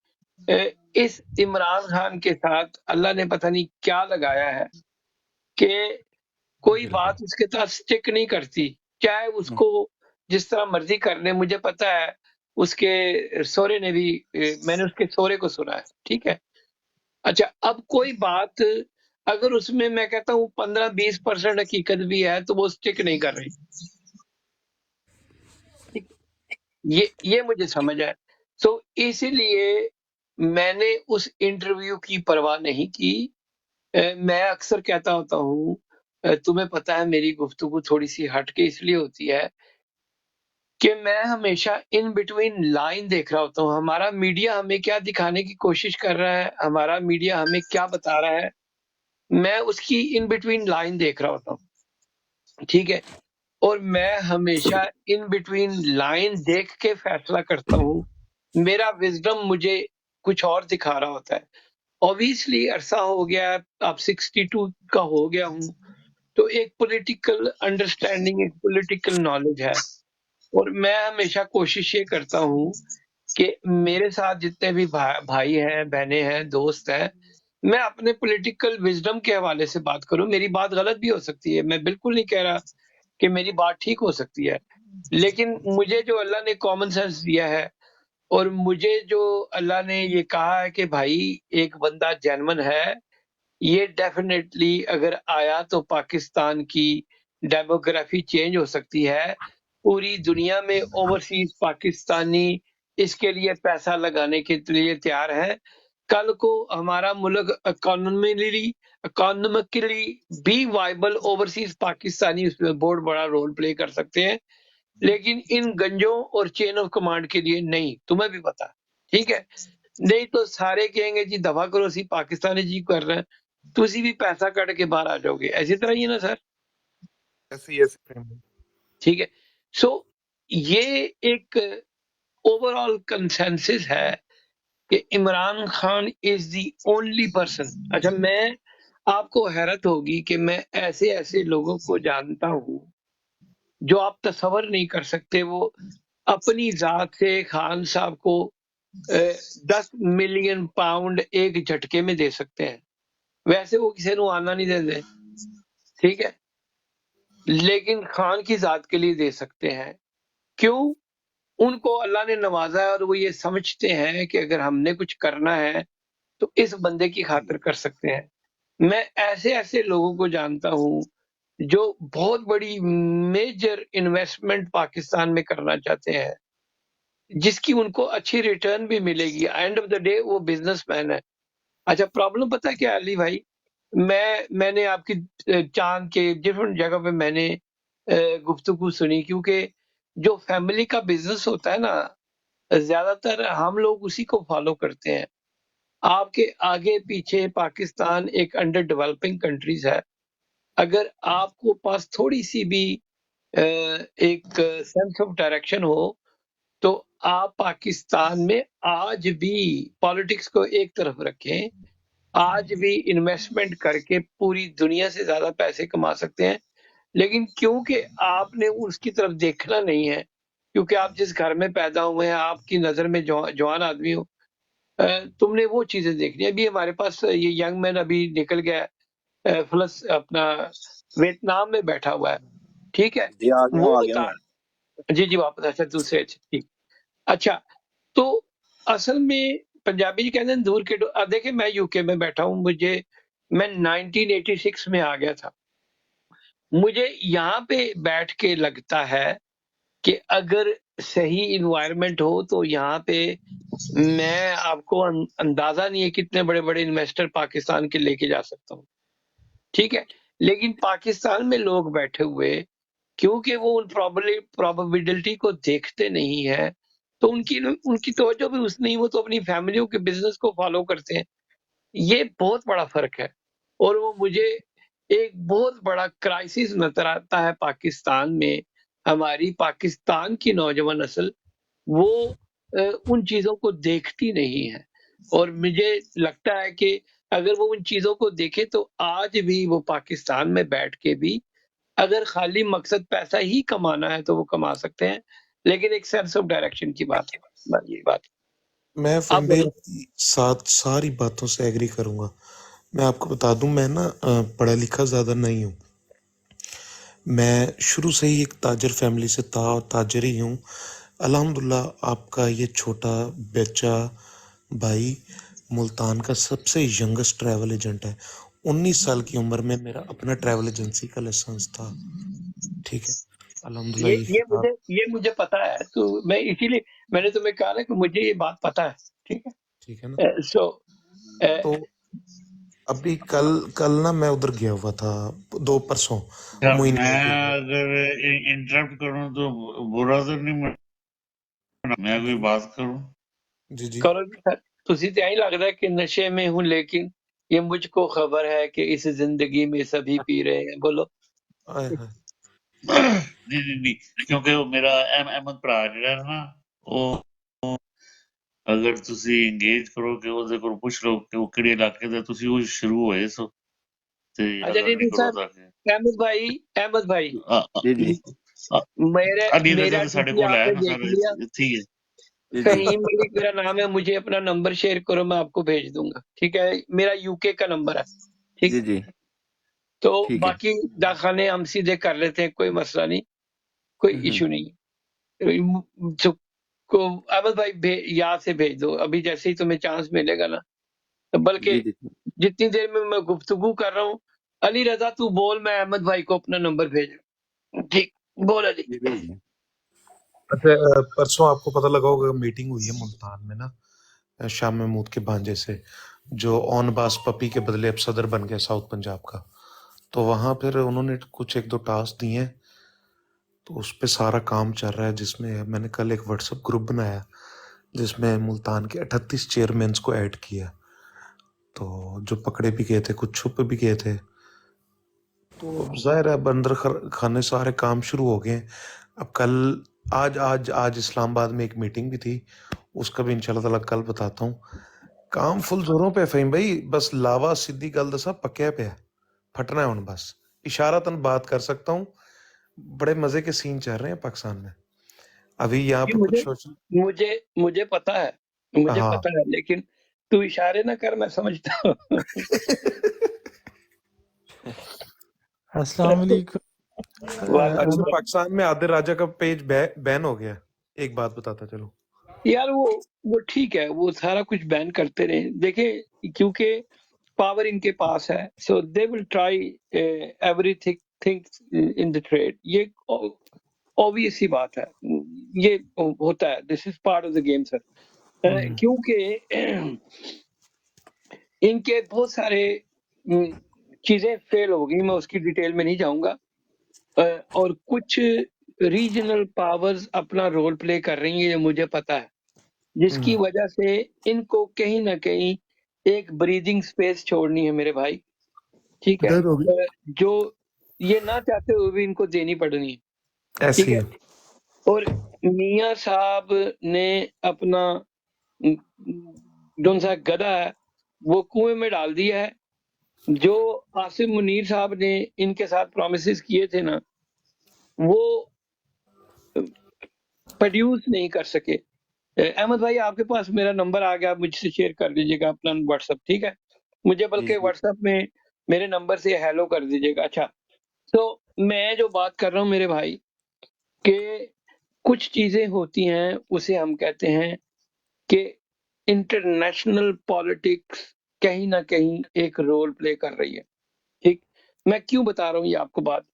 इस इमरान खान के साथ अल्लाह ने पता नहीं क्या लगाया है कि कोई गिर गया। बात उसके साथ स्टिक नहीं करती, चाहे उसको जिस तरह मर्जी करने। मुझे पता है उसके सौरे ने भी, मैंने उसके सौरे को सुना है, ठीक है। अच्छा, अब कोई बात अगर उसमें मैं कहता हूँ 15-20% हकीकत भी है तो वो स्टिक नहीं कर रही, ठीक? ये मुझे समझ है। सो इसीलिए मैंने उस इंटरव्यू की परवाह नहीं की। मैं अक्सर कहता होता हूँ, तुम्हें पता है मेरी गुफ्तगू थोड़ी सी हट के इसलिए होती है कि मैं हमेशा इन बिटवीन लाइन देख रहा होता हूँ। हमारा मीडिया हमें क्या दिखाने की कोशिश कर रहा है, हमारा मीडिया हमें क्या बता रहा है, मैं उसकी इन बिटवीन लाइन देख रहा होता हूँ, ठीक है। और मैं हमेशा इन बिटवीन लाइन देख के फैसला करता हूँ। मेरा विजडम मुझे कुछ और दिखा रहा होता है। ऑब्वियसली अरसा हो गया, अब 62 का हो गया हूँ, तो एक पॉलिटिकल अंडरस्टैंडिंग, एक पॉलिटिकल नॉलेज है। और मैं हमेशा कोशिश ये करता हूँ कि मेरे साथ जितने भी भाई हैं, बहनें हैं, दोस्त हैं, मैं अपने पॉलिटिकल विजडम के हवाले से बात करूं। मेरी बात गलत भी हो सकती है, मैं बिल्कुल नहीं कह रहा कि मेरी बात ठीक हो सकती है, लेकिन मुझे जो अल्लाह ने कॉमन सेंस दिया है और मुझे जो अल्लाह ने ये कहा है कि भाई एक बंदा जेन्युइन है, ये डेफिनेटली अगर आया तो पाकिस्तान की डेमोग्राफी चेंज हो सकती है। पूरी दुनिया में ओवरसीज पाकिस्तानी इसके लिए पैसा लगाने के लिए तैयार है। कल को हमारा मुल्क इकोनॉमिकली भी वाइबल ओवरसीज पाकिस्तानी उसमें बहुत बड़ा रोल प्ले कर सकते हैं, लेकिन इन गंजों और चेन ऑफ कमांड के लिए नहीं। तुम्हें भी पता है, ठीक है? नहीं तो सारे कहेंगे जी दफा करो, सी पाकिस्तानी जी कर रहे हैं, तुसी भी पैसा कट के बाहर आ जाओगे। ऐसी तरह ही है ना सर? ऐसे फ्रेम में। ठीक है। सो ये एक ओवरऑल कंसेंसस है कि Imran Khan is the only person. अच्छा, मैं आपको हैरत होगी कि मैं ऐसे ऐसे लोगों को जानता हूं जो आप तसव्वुर नहीं कर सकते। वो अपनी जात से खान साहब को 10 मिलियन पाउंड एक झटके में दे सकते हैं, वैसे वो किसी को आना नहीं देते, ठीक है, लेकिन खान की जात के लिए दे सकते हैं। क्यों? उनको अल्लाह ने नवाजा है और वो ये समझते हैं कि अगर हमने कुछ करना है तो इस बंदे की खातिर कर सकते हैं। मैं ऐसे ऐसे लोगों को जानता हूं जो बहुत बड़ी मेजर इन्वेस्टमेंट पाकिस्तान में करना चाहते हैं, जिसकी उनको अच्छी रिटर्न भी मिलेगी। एंड ऑफ द डे वो बिजनेसमैन है। अच्छा, प्रॉब्लम पता क्या है अली भाई? मैंने आपकी चांद के डिफरेंट जगह पे मैंने गुफ्तगू सुनी, क्योंकि जो फैमिली का बिजनेस होता है ना, ज्यादातर हम लोग उसी को फॉलो करते हैं। आपके आगे पीछे पाकिस्तान एक अंडर डेवलपिंग कंट्रीज है। अगर आपको पास थोड़ी सी भी एक सेंस ऑफ डायरेक्शन हो तो आप पाकिस्तान में आज भी, पॉलिटिक्स को एक तरफ रखें, आज भी इन्वेस्टमेंट करके पूरी दुनिया से ज्यादा पैसे कमा सकते हैं। लेकिन क्योंकि आपने उसकी तरफ देखना नहीं है, क्योंकि आप जिस घर में पैदा हुए हैं, आपकी नजर में जवान आदमी हो, तुमने वो चीजें देखनी है। अभी हमारे पास ये यंग मैन अभी निकल गया है, प्लस अपना वियतनाम में बैठा हुआ है, ठीक है, जी आ गया वो हूँ आ गया बता हूँ। जी वापस। अच्छा, दूसरे, अच्छा ठीक। अच्छा, तो असल में पंजाबी जी कहते हैं दूर के देखिए, मैं यूके में बैठा हूँ, मैं 1986 में आ गया था। मुझे यहाँ पे बैठ के लगता है कि अगर सही इन्वायरमेंट हो तो यहाँ पे मैं आपको अंदाजा नहीं है कितने बड़े बड़े इन्वेस्टर पाकिस्तान के लेके जा सकता हूँ, ठीक है। लेकिन पाकिस्तान में लोग बैठे हुए, क्योंकि वो उन प्रोबेबिलिटी को देखते नहीं है, तो उनकी तवज्जो भी उस नहीं, वो तो अपनी फैमिलियों के बिजनेस को फॉलो करते हैं। ये बहुत बड़ा फर्क है। और वो मुझे एक बहुत बड़ा क्राइसिस नजर आता है पाकिस्तान में। हमारी पाकिस्तान की नौजवान नस्ल वो उन चीजों को देखती नहीं है, और मुझे लगता है कि अगर वो उन चीजों को देखे तो आज भी वो पाकिस्तान में बैठ के भी, अगर खाली मकसद पैसा ही कमाना है तो वो कमा सकते हैं, लेकिन एक सेंस ऑफ डायरेक्शन की बात है। बस ये बात। मैं आप फिल्म भाई बोलो। आपकी साथ सारी बातों से एग्री करूंगा। मैं आपको बता दूं, मैं ना पढ़ा लिखा ज़्यादा नहीं हूँ। मैं शुरू से ही एक ताजर फैमिली से था और ताजर ही हूँ। अल्हम्दुलिल्लाह आपका ये छोटा बच्चा भाई मुल्तान का सबसे यंगेस्ट ट्रैवल एजेंट है। 19 साल की उम्र में मेरा अपना ट्रैवल एजेंसी का लाइसेंस था, ठीक है। अल्हम्दुलिल्लाह ये किताब, ये मुझे पता है, तो मैं इसीलिए मैंने तुम्हें कहा ना कि मुझे ये बात पता है, ठीक ठीक है ना। है। सो तो अभी कल कल ना मैं उधर गया हुआ था, 2 परसों मैं मोइनियाल के घर। अगर इंटरप्ट करूं तो बुरा तो नहीं मानना, मैं कोई जी बात करूं? जी जी। करो जी सर। तुझे तो यही लगता है कि नशे में हूं, लेकिन ये मुझको खबर है कि इस जिंदगी में सभी पी रहे हैं। बोलो। आए हाय। नहीं, क्योंकि वो मेरा अहमद भरा ਜਿਹੜਾ ਹੈ ਨਾ, ਉਹ ਅਗਰ ਤੁਸੀਂ ਇੰਗੇਜ ਕਰੋਗੇ ਉਹਦੇ ਕੋਲ ਪੁੱਛ ਲਓ ਕਿ ਉਹ ਕਿਹੜੇ ਇਲਾਕੇ ਦਾ, ਤੁਸੀਂ ਉਹ ਸ਼ੁਰੂ ਹੋਏ ਸੋ ਤੇ अच्छा ਅਗਰ नहीं नहीं ਨਿਕਲੋ सर, ਤਾਂ ਕਿ अहमद भाई जी जी मेरे ਅਲੀ मेरा ਰਜ਼ਾ ਤਾਂ ਸਾਡੇ डीपी ਕੋਲ ਹੈ आपने ਨਾ देख ਸਰ, लिया, ਇੱਥੇ ਹੀ ਹੈ। जी जी फहीम मलिक मेरा नाम है, मुझे अपना नंबर शेयर करो, मैं आपको भेज दूंगा। ठीक है, मेरा यूके का नंबर है। ठीक जी है, जी तो ठीक है। बाकी दाखाने हम सीधे कर लेते हैं, कोई मसला नहीं, कोई इशू नहीं। तो को अहमद भाई याद से भेज दो, अभी जैसे ही तुम्हें चांस मिलेगा ना। तो बल्कि जी जी जितनी देर में मैं गुफ्तगू कर रहा हूँ, अली रजा तू बोल, मैं अहमद भाई को अपना नंबर भेज रहा हूँ। ठीक, बोल अली। जी भेज दें। अच्छा, परसों आपको पता लगा होगा मीटिंग हुई है मुल्तान में ना, शाह महमूद के भांजे से, जो ऑन बास पपी के बदले अब सदर बन गया साउथ पंजाब का। तो वहां फिर उन्होंने कुछ एक दो टास्क दिए हैं, तो उस पे सारा काम चल रहा है, जिसमें मैंने कल एक व्हाट्सएप ग्रुप बनाया जिसमें मुल्तान के 38 चेयरमैन्स को ऐड किया। तो जो पकड़े भी गए थे, कुछ छुप भी गए थे। तो अब जाहिर है अब अंदर खाने सारे काम शुरू हो गए हैं। अब कल आज आज आज इस्लामाबाद में एक मीटिंग भी थी, उसका भी इंशाल्लाह ताला कल बताता हूँ। काम फुल जोरों पे है फहीम भाई, बस लावा सीधी गल दसा पक्या पे है, फटना है हुण बस। इशारतन बात कर सकता हूँ, बड़े मजे के सीन चल रहे हैं पाकिस्तान में अभी यहाँ जी, पे मुझे कुछ सोच। मुझे मुझे पता है, मुझे हाँ पता है, लेकिन तू इशारे ना कर, मैं समझता हूँ। अस्सलाम वालेकुम। वालेकुम अच्छा, सलाम। पाकिस्तान में आदिल राजा का पेज बैन हो गया, एक बात बताता चलो। यार वो ठीक है, वो सारा कुछ बैन करते रहे, देखे, क्योंकि पावर इनके पास है, so they will try everything things in the trade. ये ऑब्वियस सी बात है, ये होता है, this is part of the game sir. क्योंकि इनके बहुत सारे चीजें फेल हो गई, मैं उसकी डिटेल में नहीं जाऊंगा। और कुछ रीजनल पावर्स अपना रोल प्ले कर रही हैं, ये मुझे पता है, जिसकी वजह से इनको कहीं ना कहीं एक ब्रीदिंग स्पेस छोड़नी है मेरे भाई। ठीक है, डर हो गया, जो ये ना चाहते हुए भी इनको देनी पड़नी है। ठीक ऐसी है, है। और मियां साहब ने अपना जो सा गधा है वो कुएं में डाल दिया है। जो आसिम मुनीर साहब ने इनके साथ प्रोमिस किए थे ना, वो प्रोड्यूस नहीं कर सके। अहमद भाई, आपके पास मेरा नंबर आ गया, आप मुझसे शेयर कर दीजिएगा अपना व्हाट्सएप। ठीक है, मुझे जी बल्कि जी व्हाट्सएप में मेरे नंबर से हेलो कर दीजिएगा। अच्छा, तो मैं जो बात कर रहा हूँ मेरे भाई, कि कुछ चीजें होती हैं, उसे हम कहते हैं कि इंटरनेशनल पॉलिटिक्स कहीं ना कहीं एक रोल प्ले कर रही है। ठीक, मैं क्यों बता रहा हूँ ये आपको बात,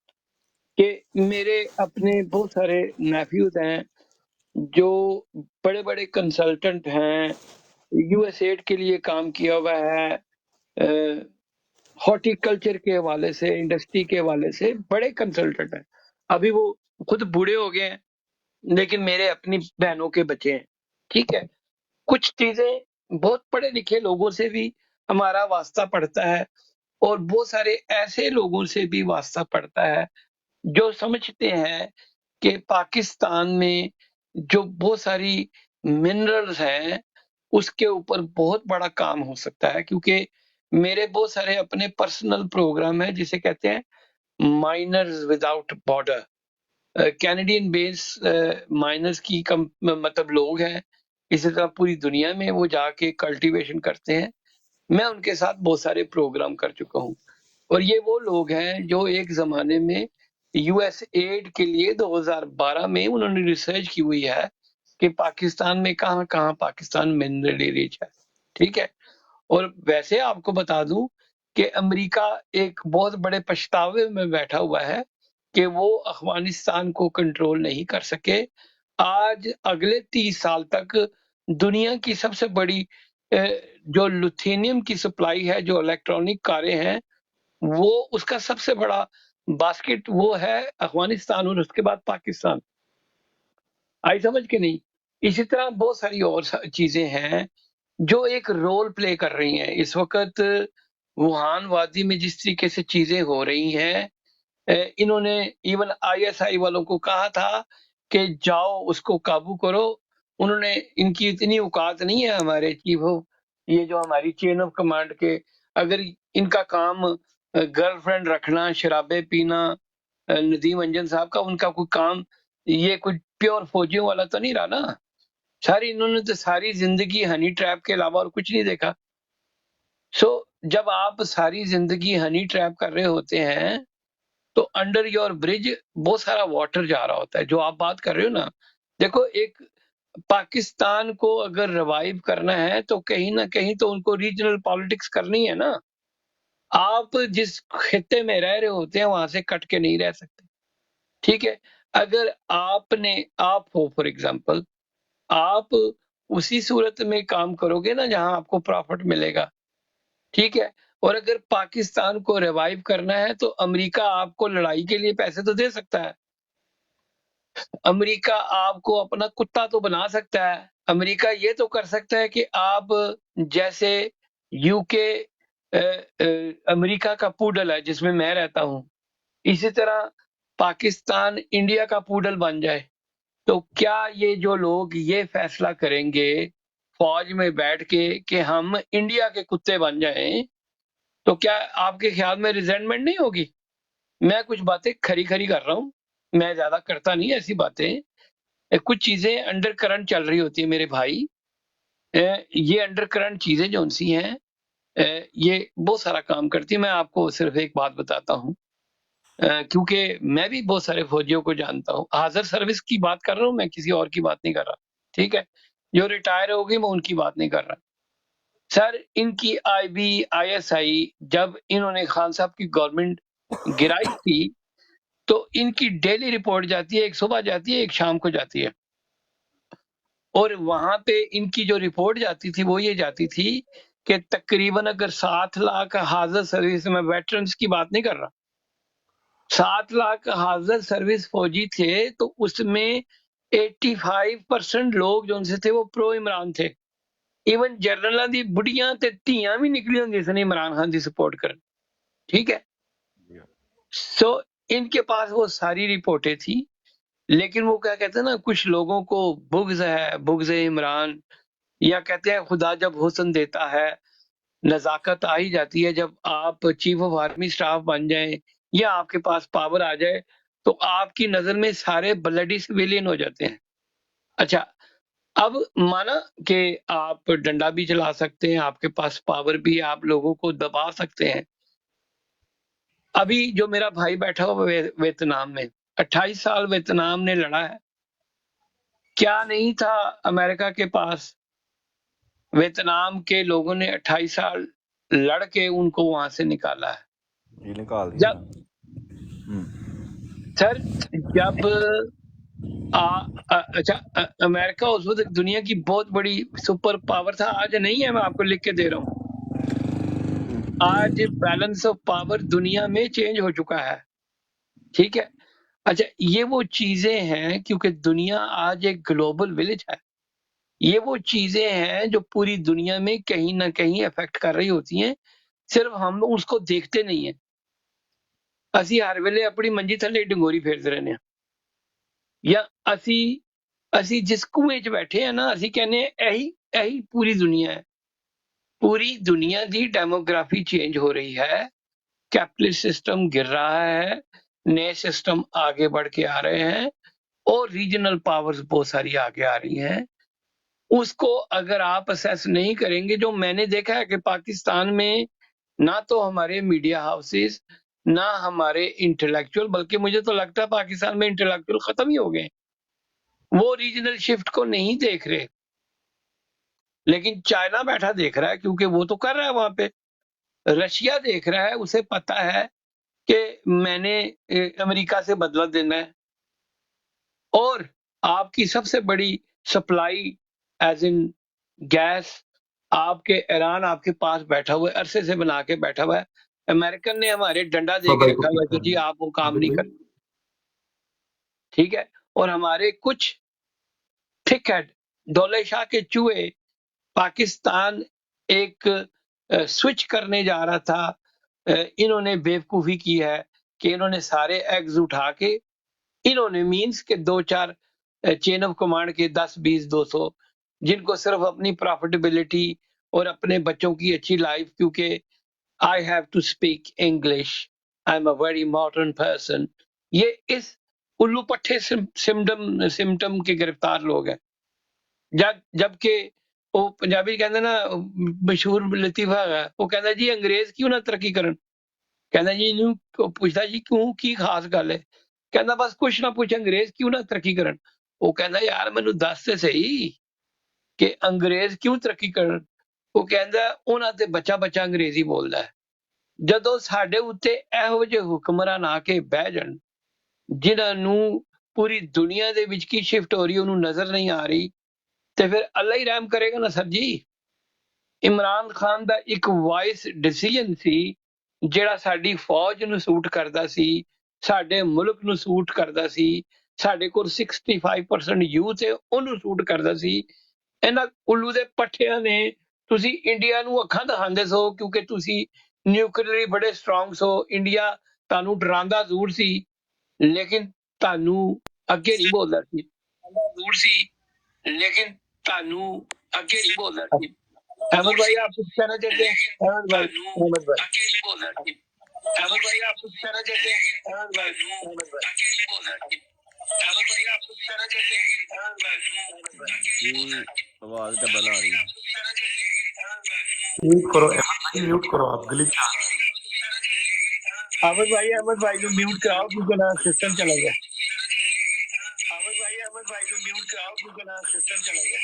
कि मेरे अपने बहुत सारे नेफ्यूज हैं जो बड़े बड़े कंसल्टेंट हैं, यूएसएड के लिए काम किया हुआ है, हॉर्टिकल्चर के हवाले से, इंडस्ट्री के हवाले से बड़े कंसल्टेंट हैं। अभी वो खुद बूढ़े हो गए हैं, लेकिन मेरे अपनी बहनों के बच्चे हैं। ठीक है, कुछ चीजें बहुत पढ़े लिखे लोगों से भी हमारा वास्ता पड़ता है, और बहुत सारे ऐसे लोगों से भी वास्ता पड़ता है जो समझते हैं कि पाकिस्तान में जो बहुत सारी मिनरल्स हैं, उसके ऊपर बहुत बड़ा काम हो सकता है। क्योंकि मेरे बहुत सारे अपने पर्सनल प्रोग्राम हैं, जिसे कहते हैं miners without border. Canadian base miners की मतलब लोग हैं, इसी तरह पूरी दुनिया में वो जाके कल्टीवेशन करते हैं। मैं उनके साथ बहुत सारे प्रोग्राम कर चुका हूँ, और ये वो लोग हैं जो एक जमाने में यूएस एड के लिए 2012 में उन्होंने रिसर्च की हुई है कि पाकिस्तान में कहाँ कहाँ पाकिस्तान मिनरली रिच है। ठीक है, और वैसे आपको बता दूं कि अमेरिका एक बहुत बड़े पछतावे में बैठा हुआ है कि वो अफगानिस्तान को कंट्रोल नहीं कर सके। आज अगले 30 साल तक दुनिया की सबसे बड़ी जो लुथेनियम की सप्लाई है, जो इलेक्ट्रॉनिक कारें हैं, वो उसका सबसे बड़ा बास्केट वो है अफगानिस्तान, और उसके बाद पाकिस्तान। आई समझ के नहीं? इसी तरह बहुत सारी और चीजें हैं जो एक रोल प्ले कर रही हैं। इस वक्त वुहान वादी में जिस तरीके से चीजें हो रही हैं, इन्होंने इवन आईएसआई वालों को कहा था कि जाओ उसको काबू करो। उन्होंने, इनकी इतनी औकात नहीं है हमारे चीफ ऑफ, ये जो हमारी चेन ऑफ कमांड के, अगर इनका काम गर्लफ्रेंड रखना, शराबे पीना, नदीम अंजन साहब का उनका कोई काम, ये कोई प्योर फौजियों वाला तो नहीं रहा ना। सर इन्होंने तो सारी जिंदगी हनी ट्रैप के अलावा और कुछ नहीं देखा। सो जब आप सारी जिंदगी हनी ट्रैप कर रहे होते हैं तो अंडर योर ब्रिज बहुत सारा वाटर जा रहा होता है। जो आप बात कर रहे हो ना, देखो एक पाकिस्तान को अगर रिवाइव करना है तो कहीं ना कहीं तो उनको रीजनल पॉलिटिक्स करनी है ना। आप जिस खित्ते में रह रहे होते हैं वहां से कट के नहीं रह सकते, ठीक है। अगर आप हो फॉर एग्जांपल, आप उसी सूरत में काम करोगे ना जहां आपको प्रॉफिट मिलेगा, ठीक है। और अगर पाकिस्तान को रिवाइव करना है तो अमेरिका आपको लड़ाई के लिए पैसे तो दे सकता है, अमेरिका आपको अपना कुत्ता तो बना सकता है, अमेरिका ये तो कर सकता है कि आप जैसे यूके अमेरिका का पूडल है जिसमें मैं रहता हूं, इसी तरह पाकिस्तान इंडिया का पूडल बन जाए। तो क्या ये जो लोग ये फैसला करेंगे फौज में बैठ के कि हम इंडिया के कुत्ते बन जाएं, तो क्या आपके ख्याल में रिजेंटमेंट नहीं होगी? मैं कुछ बातें खरी खरी कर रहा हूँ, मैं ज्यादा करता नहीं ऐसी बातें। कुछ चीजें अंडर करंट चल रही होती है मेरे भाई। ये अंडर करंट चीजें जो सी हैं ये बहुत सारा काम करती है। मैं आपको सिर्फ एक बात बताता हूँ, क्योंकि मैं भी बहुत सारे फौजियों को जानता हूँ। हाजिर सर्विस की बात कर रहा हूँ मैं, किसी और की बात नहीं कर रहा, ठीक है। जो रिटायर हो गई मैं उनकी बात नहीं कर रहा। सर इनकी IB ISI जब इन्होंने खान साहब की गवर्नमेंट गिराई थी तो इनकी डेली रिपोर्ट जाती है, एक सुबह जाती है एक शाम को जाती है, और वहां पे इनकी जो रिपोर्ट जाती थी वो ये जाती थी कि तकरीबन अगर 7 लाख हाजिर सर्विस में वेटरन्स की बात नहीं कर रहा, 7 लाख हाजिर सर्विस फौजी थे तो उसमें 85% लोग जो उनसे थे वो प्रो इमरान थे। इवन जनरलों दी बुढ़ियां ते धियां भी निकली होंगी इसने इमरान खान की सपोर्ट कर, ठीक है। सो इनके पास वो सारी रिपोर्टें थी, लेकिन वो क्या कहते हैं ना, कुछ लोगों को बुग्ज है, बुग्ज इमरान, या कहते हैं खुदा जब हुस्न देता है नजाकत आ ही जाती है। जब आप चीफ ऑफ आर्मी स्टाफ बन जाएं या आपके पास पावर आ जाए तो आपकी नजर में सारे ब्लडी सिविलियन हो जाते हैं। अच्छा, अब माना कि आप डंडा भी चला सकते हैं, आपके पास पावर भी है, आप लोगों को दबा सकते हैं। अभी जो मेरा भाई बैठा हुआ वियतनाम में 28 साल वियतनाम ने लड़ा है, क्या नहीं था अमेरिका के पास? वियतनाम के लोगों ने 28 साल लड़ के उनको वहां से निकाला है। ये निकाल दिया जब हम्म, सर जब अच्छा अमेरिका उस वक्त दुनिया की बहुत बड़ी सुपर पावर था, आज नहीं है, मैं आपको लिख के दे रहा हूँ। आज बैलेंस ऑफ पावर दुनिया में चेंज हो चुका है, ठीक है। अच्छा, ये वो चीजें हैं क्योंकि दुनिया आज एक ग्लोबल विलेज है। ये वो चीजें हैं जो पूरी दुनिया में कहीं ना कहीं इफेक्ट कर रही होती हैं, सिर्फ हम उसको देखते नहीं है। ਅਸੀਂ हर वेले अपनी मंजी थले डंगोरी फेरते रहने हैं, या ਅਸੀਂ जिस कुएं च बैठे हैं ना, ਅਸੀਂ कहने यही यही पूरी दुनिया है। पूरी दुनिया की डेमोग्राफी चेंज हो रही है, कैपिटलिस्ट सिस्टम गिर रहा है, नए सिस्टम आगे बढ़ के आ रहे हैं और रीजनल पावर्स बहुत सारी आगे आ रही हैं। उसको अगर आप असेस नहीं करेंगे, जो मैंने देखा है कि पाकिस्तान में ना तो हमारे मीडिया हाउसेस, ना हमारे इंटेलेक्चुअल, बल्कि मुझे तो लगता है पाकिस्तान में इंटेलेक्चुअल खत्म ही हो गए, वो रीजनल शिफ्ट को नहीं देख रहे। लेकिन चाइना बैठा देख रहा है क्योंकि वो तो कर रहा है वहां पे। रशिया देख रहा है, उसे पता है कि मैंने अमेरिका से बदला देना है। और आपकी सबसे बड़ी सप्लाई एज इन गैस, आपके ईरान आपके पास बैठा हुआ है, अरसे से बना के बैठा हुआ है। अमेरिकन ने हमारे डंडा दे के रखा हुआ है कि जी आप वो काम नहीं कर, ठीक है। और हमारे कुछ थिक हेड दौले शाह के चूहे, पाकिस्तान एक स्विच करने जा रहा था, इन्होंने बेवकूफी की है कि इन्होंने सारे एग्स उठा के, इन्होंने मींस के 2-4 चेन ऑफ कमांड के 10-20-200 जिनको सिर्फ अपनी प्रॉफिटेबिलिटी और अपने बच्चों की अच्छी लाइफ, क्योंकि I have to speak English, I am a very modern person, ये इस उल्लू पट्टे सिम्टम के गिरफ्तार लोग हैं जबकि ਉਹ ਪੰਜਾਬੀ ਕਹਿੰਦੇ ਨਾ ਮਸ਼ਹੂਰ ਲਤੀਫਾ ਹੈ ਉਹ ਕਹਿੰਦਾ ਜੀ ਅੰਗਰੇਜ਼ ਕਿਉਂ ਨਾ ਤਰੱਕੀ ਕਰਨ ਕਹਿੰਦਾ ਜੀ ਇਹਨੂੰ ਪੁੱਛਦਾ ਜੀ ਕਿਉਂ ਕੀ ਖਾਸ ਗੱਲ ਹੈ ਕਹਿੰਦਾ ਬਸ ਕੁਛ ਨਾ ਪੁੱਛ ਅੰਗਰੇਜ਼ ਕਿਉਂ ਨਾ ਤਰੱਕੀ ਕਰਨ ਉਹ ਕਹਿੰਦਾ ਯਾਰ ਮੈਨੂੰ ਦੱਸ ਤੇ ਸਹੀ ਕਿ ਅੰਗਰੇਜ਼ ਕਿਉਂ ਤਰੱਕੀ ਕਰਨ ਉਹ ਕਹਿੰਦਾ ਉਹਨਾਂ ਤੇ ਬੱਚਾ ਬੱਚਾ ਅੰਗਰੇਜ਼ੀ ਬੋਲਦਾ ਹੈ ਜਦੋਂ ਸਾਡੇ ਉੱਤੇ ਇਹੋ ਜਿਹੇ ਹੁਕਮਰਾਨ ਆ ਕੇ ਬਹਿ ਜਾਣ ਜਿਨ੍ਹਾਂ ਨੂੰ ਪੂਰੀ ਦੁਨੀਆ ਦੇ ਵਿੱਚ ਕੀ ਸ਼ਿਫਟ ਹੋ ਰਹੀ ਉਹਨੂੰ ਨਜ਼ਰ ਨਹੀਂ ਆ ਰਹੀ ਤੇ ਫਿਰ ਅੱਲਾ ਹੀ ਰਹਿਮ ਕਰੇਗਾ ਨਾ ਸਰ ਜੀ ਇਮਰਾਨ ਖਾਨ ਦਾ ਇੱਕ ਵਾਇਸ ਡਿਸੀਜਨ ਸੀ ਜਿਹੜਾ ਸਾਡੀ ਫੌਜ ਨੂੰ ਸੂਟ ਕਰਦਾ ਸੀ ਸਾਡੇ ਮੁਲਕ ਨੂੰ ਸੂਟ ਕਰਦਾ ਸੀ ਸਾਡੇ ਕੋਲ 65% ਯੂਥ ਹੈ ਉਹਨੂੰ ਸੂਟ ਕਰਦਾ ਸੀ ਇਹਨਾਂ ਉੱਲੂ ਦੇ ਪੱਠਿਆਂ ਨੇ ਤੁਸੀਂ ਇੰਡੀਆ ਨੂੰ ਅੱਖਾਂ ਦਿਖਾਉਂਦੇ ਸੋ ਕਿਉਂਕਿ ਤੁਸੀਂ ਨਿਊਕਲੀਅਰਲੀ ਬੜੇ ਸਟਰੋਂਗ ਸੋ ਇੰਡੀਆ ਤੁਹਾਨੂੰ ਡਰਾਉਂਦਾ ਜ਼ਰੂਰ ਸੀ ਲੇਕਿਨ ਤੁਹਾਨੂੰ ਅੱਗੇ ਨਹੀਂ ਬੋਲਦਾ ਸੀ ਜ਼ਰੂਰ ਸੀ लेकिन तानू आगे नहीं बोलना चाहिए अहमद भाई आप कुछ कहना चाहते हैं अहमद भाई अहमद भाई आप कुछ कहना चाहते हैं अहमद भाई आगे नहीं बोलना चाहिए अहमद भाई आप कुछ कहना चाहते हैं अहमद भाई आवाज डबल आ रही है म्यूट करो अहमद भाई, म्यूट करो आप ग्लिच आ रहा है। अहमद भाई को म्यूट कराओ क्योंकि ना सिस्टम चला गया अहमद भाई को म्यूट कराओ क्योंकि ना सिस्टम चला गया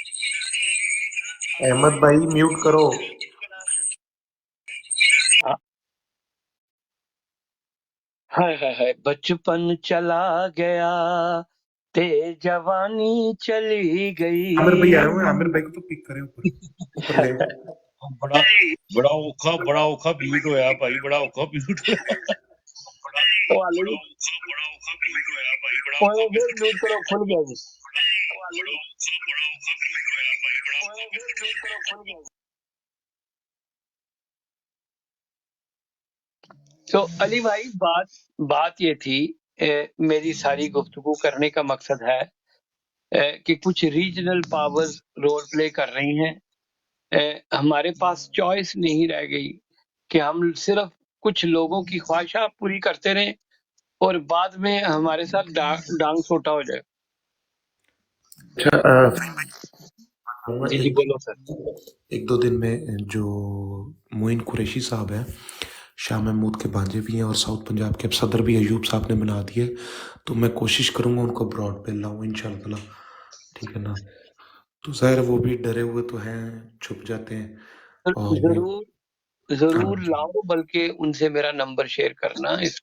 अहमद भाई म्यूट करो। हाय हाय हाय बचपन चला गया ते जवानी चली आमिर भाई आए गई हुए हैं, आमिर भाई को तो पिक करे ऊपर ले। बड़ा बड़ा औखा म्यूट होया भाई बड़ा औखा म्यूट होया ਉਹ ਹਾਲੇ ਵੀ बड़ा औखा म्यूट होया भाई बड़ा ਉਹ ਫਿਰ ਮਿਊਟ ਕਰੋ ਖੁੱਲ ਗਿਆ ਜੀ बड़ा औखा म्यूट होया भाई बड़ा ਉਹ ਫਿਰ ਮਿਊਟ ਕਰੋ ਖੁੱਲ ਗਿਆ तो अली भाई बात ये थी मेरी सारी गुफ्तगू करने का मकसद है कि कुछ रीजनल पावर्स रोल प्ले कर रही हैं हमारे पास चॉइस नहीं रह गई कि हम सिर्फ कुछ लोगों की ख्वाहिशां पूरी करते रहें और बाद में हमारे साथ डांग सोटा हो जाए जी जी बोलो सर एक दो दिन में जो मोइन कुरैशी साहब हैं, शाह महमूद के भांजे भी हैं और साउथ पंजाब के अब सदर भी अयूब साहब ने बना दिए, तो मैं कोशिश करूंगा उनको ब्रॉड पे लाऊं इंशाल्लाह, ठीक है ना। तो ज़ाहिर वो भी डरे हुए तो हैं, छुप जाते हैं और जरूर लाओ बल्कि उनसे मेरा नंबर शेयर करना इस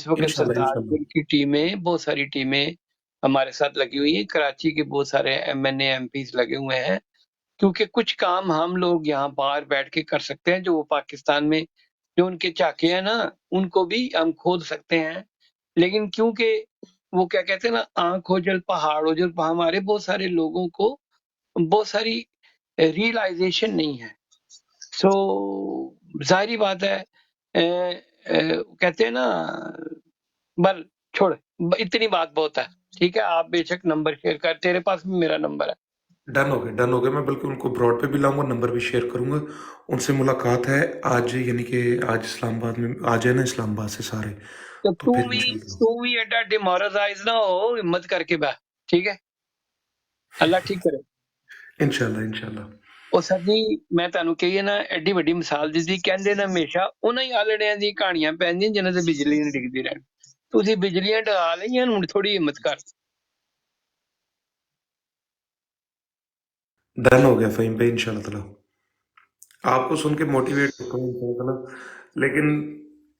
वक्त सरताजपुर की टीमें बहुत सारी टीमें हमारे साथ लगी हुई हैं कराची के बहुत सारे MNA MPs लगे हुए हैं क्योंकि कुछ काम हम लोग यहाँ बाहर बैठ के कर सकते हैं जो वो पाकिस्तान में जो उनके चाके हैं ना उनको भी हम खोद सकते हैं लेकिन क्योंकि वो क्या कहते हैं ना आंख ओझल पहाड़ ओझल हमारे बहुत सारे लोगों को बहुत सारी रियलाइजेशन नहीं है सो जाहिर बात है कहते हैं ना बल छोड़ इतनी बात बहुत है ठीक है आप बेशक नंबर शेयर कर तेरे पास भी मेरा नंबर है डन हो गया। मैं बल्कि उनको ब्रॉड पे भी लाऊंगा, नंबर भी शेयर करूंगा। उनसे मुलाकात है आज, यानी कि आज इस्लामाबाद में आ जाए ना, इस्लामाबाद से सारे तो तो फिर तू भी एडा डिमोरलाइज ना हो हिम्मत करके बैठ ठीक है अल्लाह ठीक करे इंशाल्लाह ਉਹ ਸਰ ਜੀ ਮੈਂ ਤੁਹਾਨੂੰ ਕਹੀਏ ਨਾ ਐਡੀ ਵੱਡੀ ਮਿਸਾਲ ਦਿੱਤੀ ਕਹਿੰਦੇ ਨੇ ਹਮੇਸ਼ਾ ਉਹਨਾਂ ਹੀ ਆਲੜਿਆਂ ਦੀ ਕਹਾਣੀਆਂ ਪੈਂਦੀਆਂ ਜਿਨ੍ਹਾਂ ਤੇ ਬਿਜਲੀ ਨਹੀਂ ਡਿੱਗਦੀ ਰਹਿਣ ਤੁਸੀਂ ਬਿਜਲੀਆਂ ਢਾ ਲਈਆਂ ਹੁਣ ਥੋੜੀ ਹਿੰਮਤ ਕਰ डन हो गया फ़हीम भाई इंशाल्लाह। आपको सुन के मोटिवेट होता हूँ इंशाल्लाह, लेकिन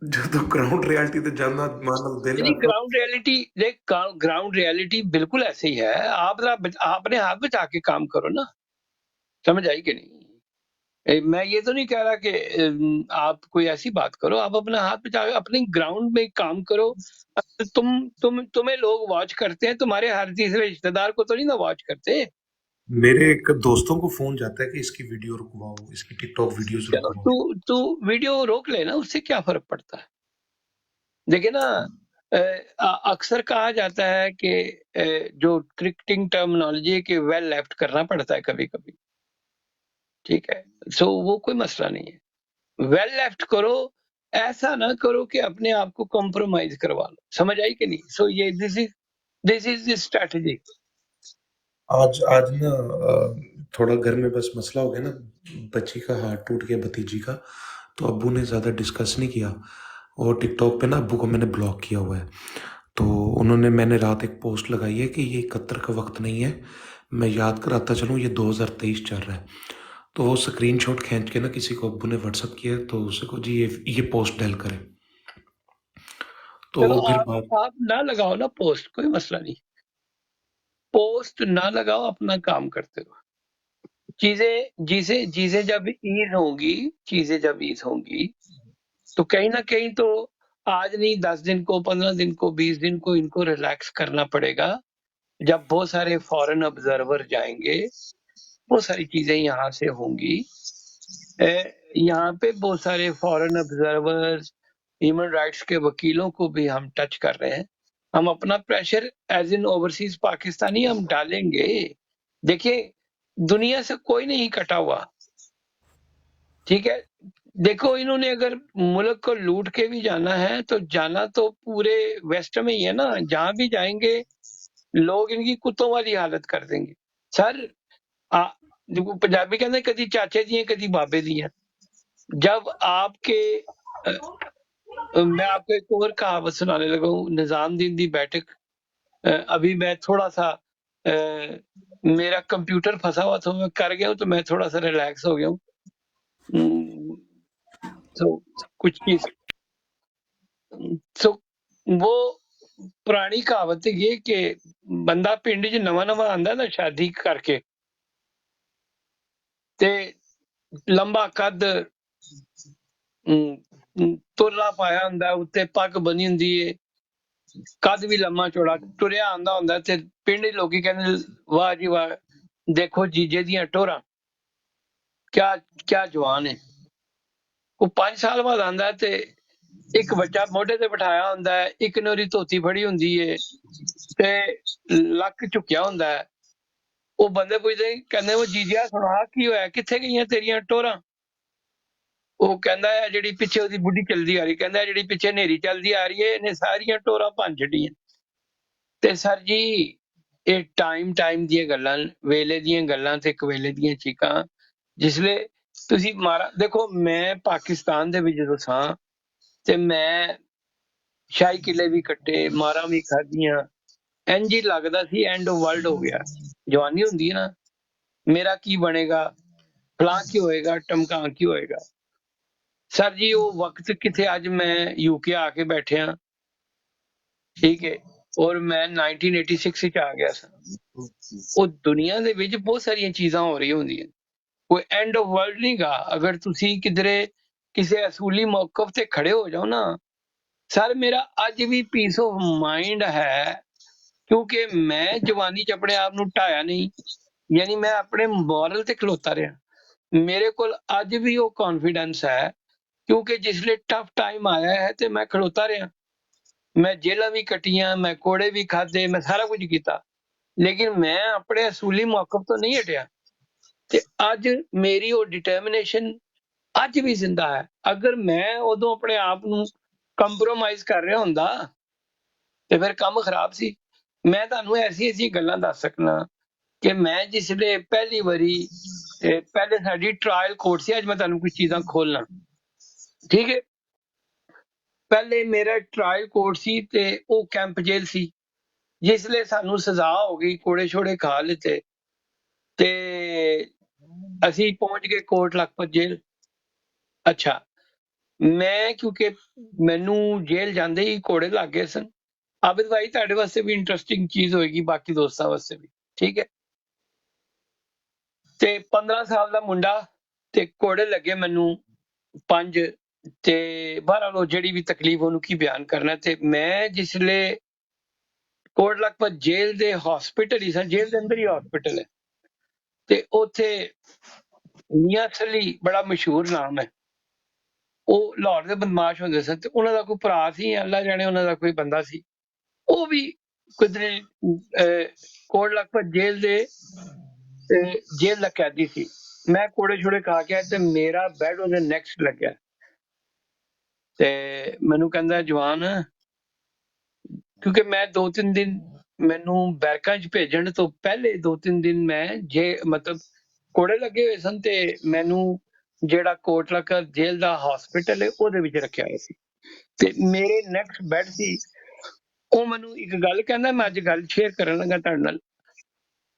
जो तो ग्राउंड रियलिटी तो जानना मानो दिल नहीं ग्राउंड रियलिटी देख ग्राउंड रियलिटी बिल्कुल ऐसे ही है आप आपने हाथ बचा के काम करो ना समझ आई कि नहीं मैं ये तो नहीं कह रहा कि आप कोई ऐसी बात करो आप अपना हाथ बचा अपने ग्राउंड में काम करो तुम्हें लोग वॉच करते हैं तुम्हारे हर तीसरे रिश्तेदार को तो नहीं ना वॉच करते मेरे एक दोस्तों को फोन जाता है कि इसकी वीडियो रुकवाओ, इसकी टिकटॉक वीडियोस चलो रुकवाओ। तू वीडियो रोक लेना उससे क्या फर्क पड़ता है देखिए ना अक्सर कहा जाता है कि जो क्रिकेटिंग टर्मिनोलॉजी है कि वेल लेफ्ट करना पड़ता है कभी कभी ठीक है सो वो कोई मसला नहीं है वेल लेफ्ट करो ऐसा ना करो कि अपने आप को कॉम्प्रोमाइज करवा लो समझ आई कि नहीं सो ये दिस इज द स्ट्रेटजी आज आज ना थोड़ा घर में बस मसला हो गया ना, बच्ची का हाथ टूट गया, भतीजी का, तो अब्बू ने ज़्यादा डिस्कस नहीं किया। और टिकटॉक पे ना अब्बू को मैंने ब्लॉक किया हुआ है। तो मैंने रात एक पोस्ट लगाई है कि ये 71 का वक्त नहीं है, मैं याद कराता चलूँ ये 2023 चल रहा है। तो वो स्क्रीनशॉट खींच के ना किसी को अब्बू ने व्हाट्सअप किया, तो उसे को जी ये पोस्ट डायल करें। तो चलो फिर बात आप ना लगाओ ना पोस्ट, कोई मसला नहीं, पोस्ट ना लगाओ, अपना काम करते हो। चीजें जब ईज होंगी तो कहीं ना कहीं तो आज नहीं 10 दिन को, 15 दिन को, 20 दिन को इनको रिलैक्स करना पड़ेगा। जब बहुत सारे फॉरेन ऑब्जर्वर जाएंगे, बहुत सारी चीजें यहाँ से होंगी। यहाँ पे बहुत सारे फॉरेन ऑब्जर्वर्स, ह्यूमन राइट्स के वकीलों को भी हम टच कर रहे हैं। हम अपना pressure as in overseas Pakistani हम डालेंगे। देखिए, दुनिया से कोई नहीं कटा हुआ, ठीक है। देखो, इन्होंने अगर मुल्क को लूट के भी जाना है तो जाना तो पूरे वेस्ट में ही है ना। जहां भी जाएंगे लोग इनकी कुत्तों वाली हालत कर देंगे। सर, देखो, पंजाबी कहते हैं कदी चाचे दी कदी बाबे दी। जब आपके मैं आपको एक और कहावत सुनाने लगा हूँ, निजामुद्दीन दी बैठक। अभी मैं थोड़ा सा मेरा कंप्यूटर फंसा हुआ था, मैं कर गया हूँ, तो मैं थोड़ा सा रिलैक्स हो गया हूँ। तो कुछ चीज तो वो पुरानी कहावत है ये कि बंदा पिंड च नवा नवा आंदा ना शादी करके, ते लंबा कद तुरला पाया हुंदा, उत्ते पग बनी हुंदी है, कद भी लम्मा चौड़ा टुरिया आंदा हुंदा, ते पिंड लोकी कहंदे वाह जी वाह, देखो जीजे दियां टोरां, क्या क्या जवान है। वो 5 साल बाद आंदा है ते एक बच्चा मोढे ते बिठाया हुंदा है, एक ने ओदी धोती फड़ी हुंदी है ते लक झुकिया हुंदा है। ਉਹ ਬੰਦੇ ਪੁੱਛਦੇ ਕਹਿੰਦੇ ਉਹ ਜੀਜਿਆ ਸੁਣਾ ਕੀ ਹੋਇਆ, ਕਿੱਥੇ ਗਈਆਂ ਤੇਰੀਆਂ ਟੋਰਾਂ। ਉਹ ਕਹਿੰਦਾ ਹੈ ਜਿਹੜੀ ਪਿੱਛੇ ਉਹਦੀ ਬੁੱਢੀ ਚੱਲਦੀ ਆ ਰਹੀ, ਕਹਿੰਦਾ ਜਿਹੜੀ ਪਿੱਛੇ ਹਨੇਰੀ ਚੱਲਦੀ ਆ ਰਹੀ ਹੈ ਇਹਨੇ ਸਾਰੀਆਂ ਟੋਰਾਂ ਭੰਨ ਛੱਡੀਆਂ। ਤੇ ਸਰ ਜੀ, ਇਹ ਟਾਈਮ ਦੀਆਂ ਗੱਲਾਂ, ਵੇਲੇ ਦੀਆਂ ਗੱਲਾਂ ਤੇ ਕਵੇਲੇ ਦੀਆਂ ਚੀਕਾਂ। ਜਿਸਲੇ ਤੁਸੀਂ ਮਾਰਾ ਦੇਖੋ, ਮੈਂ ਪਾਕਿਸਤਾਨ ਦੇ ਵਿੱਚ ਜਦੋਂ ਸਾਂ ਤੇ ਮੈਂ ਸ਼ਾਹੀ ਕਿਲੇ ਵੀ ਕੱਟੇ, ਮਾਰਾਂ ਵੀ ਖਾਧੀਆਂ। ਇੰਝ ਹੀ ਲੱਗਦਾ ਸੀ ਐਂਡ ਆਫ ਵਰਲਡ ਹੋ ਗਿਆ। ਜਵਾਨੀ ਹੁੰਦੀ ਹੈ ਨਾ, ਮੇਰਾ ਕੀ ਬਣੇਗਾ, ਫਲਾਂ ਕੀ ਹੋਏਗਾ, ਟਮਕਾਂ ਕੀ ਹੋਏਗਾ। ਸਰ ਜੀ, ਉਹ ਵਕਤ ਕਿੱਥੇ। ਅੱਜ ਮੈਂ ਯੂਕੇ ਆ ਕੇ ਬੈਠਿਆ, ਠੀਕ ਹੈ, ਔਰ ਮੈਂ 1986 ਵਿੱਚ ਆ ਗਿਆ ਸਾਂ। ਉਹ ਦੁਨੀਆ ਦੇ ਵਿੱਚ ਬਹੁਤ ਸਾਰੀਆਂ ਚੀਜ਼ਾਂ ਹੋ ਰਹੀਆਂ ਹੁੰਦੀਆਂ, ਕੋਈ ਐਂਡ ਆਫ ਵਰਲਡ ਨਹੀਂ ਗਾ। ਅਗਰ ਤੁਸੀਂ ਕਿਧਰੇ ਕਿਸੇ ਅਸੂਲੀ ਮੌਕਫ ਤੇ ਖੜੇ ਹੋ ਜਾਓ ਨਾ, ਸਰ ਮੇਰਾ ਅੱਜ ਵੀ ਪੀਸ ਆਫ ਮਾਈਂਡ ਹੈ, ਕਿਉਂਕਿ ਮੈਂ ਜਵਾਨੀ ਚ ਆਪਣੇ ਆਪ ਨੂੰ ਢਾਇਆ ਨਹੀਂ, ਯਾਨੀ ਮੈਂ ਆਪਣੇ ਮੋਰਲ ਤੇ ਖਲੋਤਾ ਰਿਹਾ। ਮੇਰੇ ਕੋਲ ਅੱਜ ਵੀ ਉਹ ਕੌਨਫੀਡੈਂਸ ਹੈ, ਕਿਉਂਕਿ ਜਿਸਲੇ ਟਫ ਟਾਈਮ ਆਇਆ ਹੈ ਤੇ ਮੈਂ ਖਲੋਤਾ ਰਿਹਾ। ਮੈਂ ਜੇਲ੍ਹਾਂ ਵੀ ਕੱਟੀਆਂ, ਮੈਂ ਕੋੜੇ ਵੀ ਖਾਦੇ, ਮੈਂ ਸਾਰਾ ਕੁਝ ਕੀਤਾ, ਲੇਕਿਨ ਮੈਂ ਆਪਣੇ ਅਸੂਲੀ ਮੌਕਫ ਤੋਂ ਨਹੀਂ ਹਟਿਆ। ਤੇ ਅੱਜ ਮੇਰੀ ਉਹ ਡਿਟਰਮੀਨੇਸ਼ਨ ਅੱਜ ਵੀ ਜ਼ਿੰਦਾ ਹੈ। ਅਗਰ ਮੈਂ ਉਦੋਂ ਆਪਣੇ ਆਪ ਨੂੰ ਕੰਪਰੋਮਾਈਜ਼ ਕਰ ਰਿਹਾ ਹੁੰਦਾ ਤੇ ਫਿਰ ਕੰਮ ਖਰਾਬ ਸੀ। ਮੈਂ ਤੁਹਾਨੂੰ ਐਸੀ ਗੱਲਾਂ ਦੱਸ ਸਕਣਾ ਕਿ ਮੈਂ ਜਿਸਲੇ ਪਹਿਲੀ ਵਾਰੀ ਪਹਿਲੇ ਸਾਡੀ ਟ੍ਰਾਇਲ ਕੋਰਟ ਸੀ। ਅੱਜ ਮੈਂ ਤੁਹਾਨੂੰ ਕੁਝ ਚੀਜ਼ਾਂ ਖੋਲਣਾ, ਠੀਕ ਹੈ। ਪਹਿਲੇ ਮੇਰਾ ਟ੍ਰਾਇਲ ਕੋਰਟ ਸੀ ਤੇ ਉਹ ਕੈਂਪ ਜੇਲ੍ਹ ਸੀ। ਜਿਸਲੇ ਸਾਨੂੰ ਸਜ਼ਾ ਹੋ ਗਈ, ਕੋੜੇ ਛੋੜੇ ਖਾ ਲਿੱਤੇ, ਤੇ ਅਸੀਂ ਪਹੁੰਚ ਗਏ ਕੋਟ ਲਖਪਤ ਜੇਲ੍ਹ। ਅੱਛਾ, ਮੈਂ ਕਿਉਂਕਿ ਮੈਨੂੰ ਜੇਲ੍ਹ ਜਾਂਦੇ ਹੀ ਕੋੜੇ ਲੱਗ ਗਏ ਸਨ। ਆਬਿਦ ਭਾਈ, ਤੁਹਾਡੇ ਵਾਸਤੇ ਵੀ ਇੰਟਰਸਟਿੰਗ ਚੀਜ਼ ਹੋਏਗੀ, ਬਾਕੀ ਦੋਸਤਾਂ ਵਾਸਤੇ ਵੀ, ਠੀਕ ਹੈ। ਤੇ 15 ਸਾਲ ਦਾ ਮੁੰਡਾ ਤੇ ਕੋੜੇ ਲੱਗੇ ਮੈਨੂੰ 5, ਤੇ ਬਹਰਾਲ ਜਿਹੜੀ ਵੀ ਤਕਲੀਫ ਉਹਨੂੰ ਕੀ ਬਿਆਨ ਕਰਨਾ। ਤੇ ਮੈਂ ਜਿਸਲੇ ਕੋਟ ਲਖਪਤ ਜੇਲ੍ਹ ਦੇ ਹਸਪੀਟਲ ਹੀ ਸਨ, ਜੇਲ੍ਹ ਦੇ ਅੰਦਰ ਹੀ ਹਸਪੀਟਲ ਹੈ, ਤੇ ਉੱਥੇ ਮੀਆਂ ਸਲੀ ਬੜਾ ਮਸ਼ਹੂਰ ਨਾਮ ਹੈ, ਉਹ ਲਾਹੌਰ ਦੇ ਬਦਮਾਸ਼ ਹੁੰਦੇ ਸਨ। ਤੇ ਉਹਨਾਂ ਦਾ ਕੋਈ ਭਰਾ ਸੀ, ਅੱਲਾ ਜਾਣੇ ਉਹਨਾਂ ਦਾ ਕੋਈ ਬੰਦਾ ਸੀ, ਉਹ ਵੀ ਕਿਧਰੇ ਕੋਟ ਲਖਪਤ ਜੇਲ੍ਹ ਦੇ ਜੇਲ੍ਹ ਦਾ ਕੈਦੀ ਸੀ। ਮੈਂ ਕੋੜੇ ਛੋੜੇ ਖਾ ਕੇ ਤੇ ਮੇਰਾ ਬੈੱਡ ਉਹਦੇ ਨੈਕਸਟ ਲੱਗਿਆ, ਤੇ ਮੈਨੂੰ ਕਹਿੰਦਾ ਜਵਾਨ, ਕਿਉਂਕਿ ਮੈਂ 2-3 ਦਿਨ ਮੈਨੂੰ ਬੈਰਕਾਂ 'ਚ ਭੇਜਣ ਤੋਂ ਪਹਿਲੇ 2-3 ਦਿਨ ਮੈਂ ਮਤਲਬ ਕੋੜੇ ਲੱਗੇ ਹੋਏ ਸਨ ਤੇ ਮੈਨੂੰ ਜਿਹੜਾ ਕੋਟਲਾ ਜੇਲ੍ਹ ਦਾ ਹਸਪੀਟਲ ਹੈ ਉਹਦੇ ਵਿੱਚ ਰੱਖਿਆ ਹੋਇਆ ਸੀ ਤੇ ਮੇਰੇ ਨੈਕਸਟ ਬੈੱਡ ਸੀ। ਉਹ ਮੈਨੂੰ ਇੱਕ ਗੱਲ ਕਹਿੰਦਾ, ਮੈਂ ਅੱਜ ਗੱਲ ਸ਼ੇਅਰ ਕਰਨ ਲੱਗਾ ਤੁਹਾਡੇ ਨਾਲ।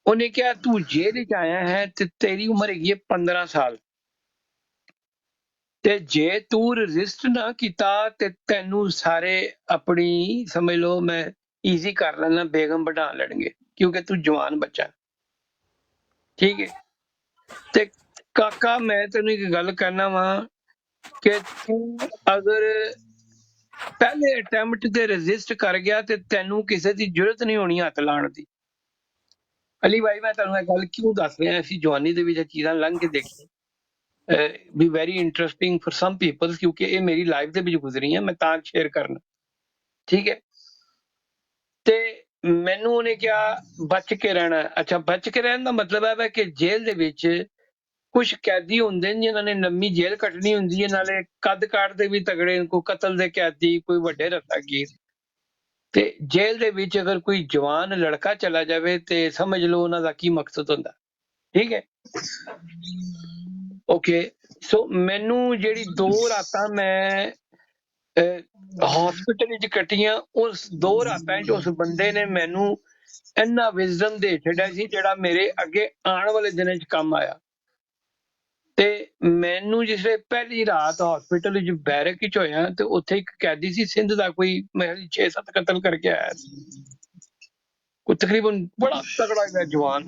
ਉਹਨੇ ਕਿਹਾ ਤੂੰ ਜੇਲ੍ਹ 'ਚ ਆਇਆ ਹੈ ਤੇ ਤੇਰੀ ਉਮਰ ਹੈਗੀ ਹੈ 15 ਸਾਲ ਤੇ ਜੇ ਤੂੰ ਰਜਿਸਟ ਨਾ ਕੀਤਾ ਤੇ ਤੈਨੂੰ ਸਾਰੇ ਆਪਣੀ ਸਮਝ ਲਓ ਮੈਂ ਈਜ਼ੀ ਕਰ ਲੈਣਾ, ਬੇਗਮ ਬਣਾ ਲੈਣਗੇ ਕਿਉਂਕਿ ਤੂੰ ਜਵਾਨ ਬੱਚਾ, ਠੀਕ ਹੈ। ਤੇ ਕਾਕਾ ਮੈਂ ਤੈਨੂੰ ਇੱਕ ਗੱਲ ਕਹਿਣਾ ਵਾਂ ਕਿ ਤੂੰ ਅਗਰ ਪਹਿਲੇ ਅਟੈਂਪਟ ਤੇ ਰਜਿਸਟ ਕਰ ਗਿਆ ਤੇ ਤੈਨੂੰ ਕਿਸੇ ਦੀ ਜ਼ਰੂਰਤ ਨਹੀਂ ਹੋਣੀ ਹੱਥ ਲਾਉਣ ਦੀ। ਅਲੀ ਭਾਈ ਮੈਂ ਤੁਹਾਨੂੰ ਇਹ ਗੱਲ ਕਿਉਂ ਦੱਸ ਰਿਹਾ, ਅਸੀਂ ਜਵਾਨੀ ਦੇ ਵਿੱਚ ਇਹ ਚੀਜ਼ਾਂ ਲੰਘ ਕੇ ਦੇਖੀ ਵੀ very interesting for some people, ਕਿਉਂਕਿ ਇਹ ਮੇਰੀ ਲਾਈਫ ਦੇ ਵਿੱਚ ਗੁਜ਼ਰੀਆਂ, ਮੈਂ ਤਾਂ ਸ਼ੇਅਰ ਕਰਨਾ, ਠੀਕ ਹੈ। ਤੇ ਮੈਨੂੰ ਉਹਨੇ ਕਿਹਾ ਬਚ ਕੇ ਰਹਿਣਾ। ਅੱਛਾ, ਬਚ ਕੇ ਰਹਿਣ ਦਾ ਮਤਲਬ ਹੈ ਕਿ ਜੇਲ੍ਹ ਦੇ ਵਿੱਚ ਕੁਝ ਕੈਦੀ ਹੁੰਦੇ ਨੇ ਜਿਨ੍ਹਾਂ ਨੇ ਲੰਮੀ ਜੇਲ੍ਹ ਕੱਟਣੀ ਹੁੰਦੀ ਹੈ, ਨਾਲੇ ਕੱਦ ਕਾਠ ਦੇ ਵੀ ਤਗੜੇ, ਕੋਈ ਕਤਲ ਦੇ ਕੈਦੀ, ਕੋਈ ਵੱਡੇ ਰੱਸਾਗੀਰ। ਤੇ ਜੇਲ੍ਹ ਦੇ ਵਿੱਚ ਅਗਰ ਕੋਈ ਜਵਾਨ ਲੜਕਾ ਚਲਾ ਜਾਵੇ ਤੇ ਸਮਝ ਲਓ ਉਹਨਾਂ ਦਾ ਕੀ ਮਕਸਦ ਹੁੰਦਾ, ਠੀਕ ਹੈ। ਓਕੇ, ਸੋ ਮੈਨੂੰ ਜਿਹੜੀ 2 ਰਾਤਾਂ ਮੈਂ ਹਸਪੀਟਲ ਵਿੱਚ ਕੱਟੀਆਂ, ਉਸ 2 ਰਾਤਾਂ 'ਚ ਉਸ ਬੰਦੇ ਨੇ ਮੈਨੂੰ ਇੰਨਾ ਵਿਜ਼ਡਮ ਦੇ ਛੱਡਿਆ ਸੀ ਜਿਹੜਾ ਮੇਰੇ ਅੱਗੇ ਆਉਣ ਵਾਲੇ ਦਿਨਾਂ 'ਚ ਕੰਮ ਆਇਆ। ਤੇ ਮੈਨੂੰ ਜਿਸਲੇ ਪਹਿਲੀ ਰਾਤ ਹਸਪੀਟਲ ਵਿੱਚ ਬੈਰਕ ਵਿੱਚ ਹੋਇਆ ਤੇ ਉੱਥੇ ਇੱਕ ਕੈਦੀ ਸੀ ਸਿੰਧ ਦਾ, ਕੋਈ ਮੈਂ 6-7 ਕਤਲ ਕਰਕੇ ਆਇਆ ਸੀ, ਕੋਈ ਤਕਰੀਬਨ ਬੜਾ ਤਗੜਾ ਜਿਹਾ ਜਵਾਨ,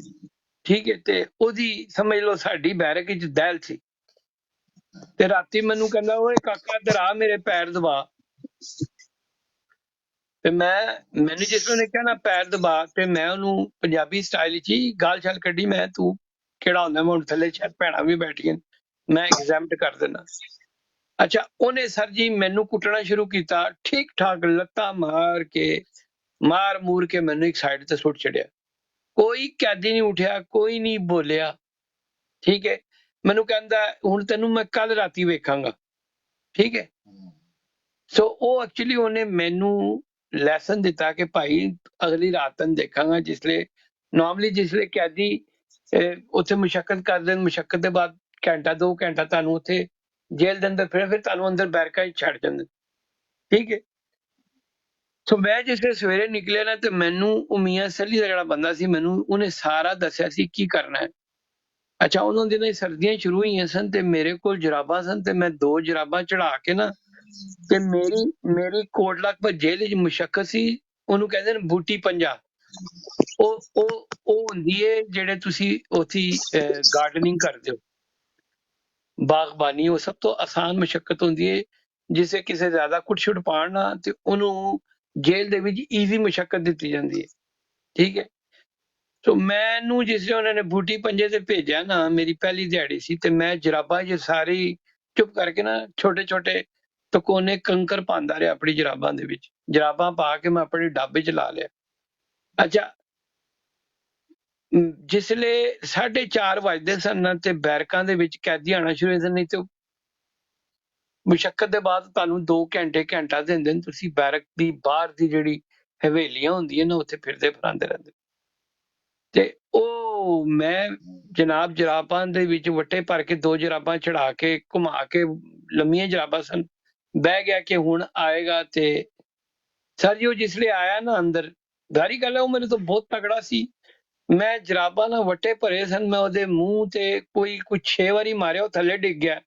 ਠੀਕ ਹੈ। ਤੇ ਉਹਦੀ ਸਮਝ ਲਓ ਸਾਡੀ ਬੈਰਕ ਵਿੱਚ ਦਹਿਲ ਸੀ ਤੇ ਰਾਤੀ ਮੈਨੂੰ ਕਹਿੰਦਾ ਓਏ ਕਾਕਾ ਇੱਧਰ ਆ, ਮੇਰੇ ਪੈਰ ਦਬਾ। ਤੇ ਮੈਨੂੰ ਜਿਸ ਨੇ ਕਿਹਾ ਨਾ ਪੈਰ ਦਬਾ, ਤੇ ਮੈਂ ਉਹਨੂੰ ਪੰਜਾਬੀ ਸਟਾਈਲ ਵਿੱਚ ਹੀ ਗਾਲ ਛਾਲ ਕੱਢੀ, ਮੈਂ ਤੂੰ ਕਿਹੜਾ ਹੁੰਦਾ, ਮੈਂ ਹੁਣ ਥੱਲੇ ਸ਼ਾਇਦ ਭੈਣਾਂ ਵੀ ਬੈਠੀਆਂ, ਮੈਂ ਐਗਜ਼ੈਂਪਟ ਕਰ ਦਿੰਦਾ। ਅੱਛਾ, ਉਹਨੇ ਸਰ ਜੀ ਮੈਨੂੰ ਕੁੱਟਣਾ ਸ਼ੁਰੂ ਕੀਤਾ, ਠੀਕ ਠਾਕ ਲੱਤਾਂ ਮਾਰ ਮੂਰ ਕੇ ਮੈਨੂੰ ਇੱਕ ਸਾਈਡ ਤੇ ਸੁੱਟ ਛੱਡਿਆ। ਕੋਈ ਕੈਦੀ ਨਹੀਂ ਉੱਠਿਆ, ਕੋਈ ਨਹੀਂ ਬੋਲਿਆ, ਠੀਕ ਹੈ। ਮੈਨੂੰ ਕਹਿੰਦਾ ਹੁਣ ਤੈਨੂੰ ਮੈਂ ਕੱਲ ਰਾਤੀ ਵੇਖਾਂਗਾ, ਠੀਕ ਹੈ। ਸੋ ਉਹ ਐਕਚੁਅਲੀ ਉਹਨੇ ਮੈਨੂੰ ਲੈਸਨ ਦਿੱਤਾ ਕਿ ਭਾਈ ਅਗਲੀ ਰਾਤ ਤੈਨੂੰ ਦੇਖਾਂਗਾ। ਜਿਸਲੇ ਨਾਰਮਲੀ ਜਿਸਲੇ ਕੈਦੀ ਉੱਥੇ ਮੁਸ਼ੱਕਤ ਕਰਦੇ ਨੇ, ਮੁਸ਼ੱਕਤ ਦੇ ਬਾਅਦ ਘੰਟਾ 2 ਘੰਟਾ ਤੁਹਾਨੂੰ ਉੱਥੇ ਜੇਲ੍ਹ ਦੇ ਅੰਦਰ ਫਿਰ ਤੁਹਾਨੂੰ ਅੰਦਰ ਬੈਰਕਾਂ 'ਚ ਛੱਡ ਜਾਂਦੇ, ਠੀਕ ਹੈ। ਸੋ ਮੈਂ ਜਿਸਲੇ ਸਵੇਰੇ ਨਿਕਲਿਆ ਨਾ ਤੇ ਮੈਨੂੰ ਉਹ ਮੀਆਂ ਸਲੀ ਦਾ ਜਿਹੜਾ ਬੰਦਾ ਸੀ, ਮੈਨੂੰ ਉਹਨੇ ਸਾਰਾ ਦੱਸਿਆ ਸੀ ਕੀ ਕਰਨਾ ਹੈ। ਅੱਛਾ, ਉਹਨਾਂ ਦਿਨਾਂ ਸਰਦੀਆਂ ਸ਼ੁਰੂ ਹੋਈਆਂ ਸਨ ਤੇ ਮੇਰੇ ਕੋਲ ਜਰਾਬਾਂ ਸਨ ਤੇ ਮੈਂ 2 ਜਰਾਬਾਂ ਚੜਾ ਕੇ ਨਾ, ਤੇ ਮੇਰੀ ਕੋਟਲਾ ਜੇਲ੍ਹ ਵਿੱਚ ਮੁਸ਼ੱਕਤ ਸੀ, ਉਹਨੂੰ ਕਹਿੰਦੇ ਨੇ ਬੂਟੀ ਪੰਜਾ। ਉਹ ਹੁੰਦੀ ਹੈ ਜਿਹੜੇ ਤੁਸੀਂ ਉੱਥੇ ਗਾਰਡਨਿੰਗ ਕਰਦੇ ਹੋ, ਬਾਗਬਾਨੀ, ਉਹ ਸਭ ਤੋਂ ਆਸਾਨ ਮੁਸ਼ੱਕਤ ਹੁੰਦੀ ਹੈ। ਜਿਸੇ ਕਿਸੇ ਜ਼ਿਆਦਾ ਕੁੱਟ-ਛੁੱਟ ਪਾਉਣ ਨਾ ਤੇ ਉਹਨੂੰ ਜੇਲ੍ਹ ਦੇ ਵਿੱਚ ਈਜ਼ੀ ਮੁਸ਼ੱਕਤ ਦਿੱਤੀ ਜਾਂਦੀ ਹੈ, ਠੀਕ ਹੈ। ਸੋ ਮੈਨੂੰ ਜਿਸ ਉਹਨਾਂ ਨੇ ਬੂਟੀ ਪੰਜੇ ਤੇ ਭੇਜਿਆ ਨਾ, ਮੇਰੀ ਪਹਿਲੀ ਦਿਹਾੜੀ ਸੀ ਤੇ ਮੈਂ ਜਰਾਬਾਂ 'ਚ ਸਾਰੀ ਚੁੱਪ ਕਰਕੇ ਨਾ ਛੋਟੇ ਛੋਟੇ ਤਕੋਨੇ ਕੰਕਰ ਪਾਉਂਦਾ ਰਿਹਾ ਆਪਣੀ ਜਰਾਬਾਂ ਦੇ ਵਿੱਚ, ਜਰਾਬਾਂ ਪਾ ਕੇ ਮੈਂ ਆਪਣੇ ਡੱਬੇ 'ਚ ਲਾ ਲਿਆ। ਅੱਛਾ, ਜਿਸਲੇ 4:30 ਵਜਦੇ ਸਨ ਤੇ ਬੈਰਕਾਂ ਦੇ ਵਿੱਚ ਕੈਦੀ ਆਉਣਾ ਸ਼ੁਰੂ ਹੋ ਜਾਂਦੇ, ਨਹੀਂ ਤੇ ਮੁਸ਼ੱਕਤ ਦੇ ਬਾਅਦ ਤੁਹਾਨੂੰ 2 ਘੰਟਾ ਦਿੰਦੇ ਨੇ, ਤੁਸੀਂ ਬੈਰਕ ਦੀ ਬਾਹਰ ਦੀ ਜਿਹੜੀ ਹਵੇਲੀਆਂ ਹੁੰਦੀਆਂ ਨੇ ਉੱਥੇ ਫਿਰਦੇ ਫਰਾਂਦੇ ਰਹਿੰਦੇ। ਤੇ ਉਹ ਮੈਂ ਜਨਾਬ ਜਰਾਬਾਂ ਦੇ ਵਿੱਚ ਵੱਟੇ ਭਰ ਕੇ 2 ਜਰਾਬਾਂ ਚੜਾ ਕੇ ਘੁਮਾ ਕੇ, ਲੰਮੀਆਂ ਜਰਾਬਾਂ ਸਨ, ਬਹਿ ਗਿਆ ਕਿ ਹੁਣ ਆਏਗਾ। ਤੇ ਸਰ ਜੀ ਉਹ ਜਿਸਲੇ ਆਇਆ ਨਾ ਅੰਦਰ, ਜ਼ਾਹਰੀ ਗੱਲ ਹੈ ਉਹ ਮੈਨੂੰ ਤਾਂ ਬਹੁਤ ਤਗੜਾ ਸੀ। ਮੈਂ ਜਰਾਬਾਂ ਨਾਲ ਵੱਟੇ ਭਰੇ ਸਨ, ਮੈਂ ਉਹਦੇ ਮੂੰਹ ਤੇ ਕੋਈ 6 ਵਾਰੀ ਮਾਰਿਆ, ਉਹ ਥੱਲੇ ਡਿੱਗ ਗਿਆ।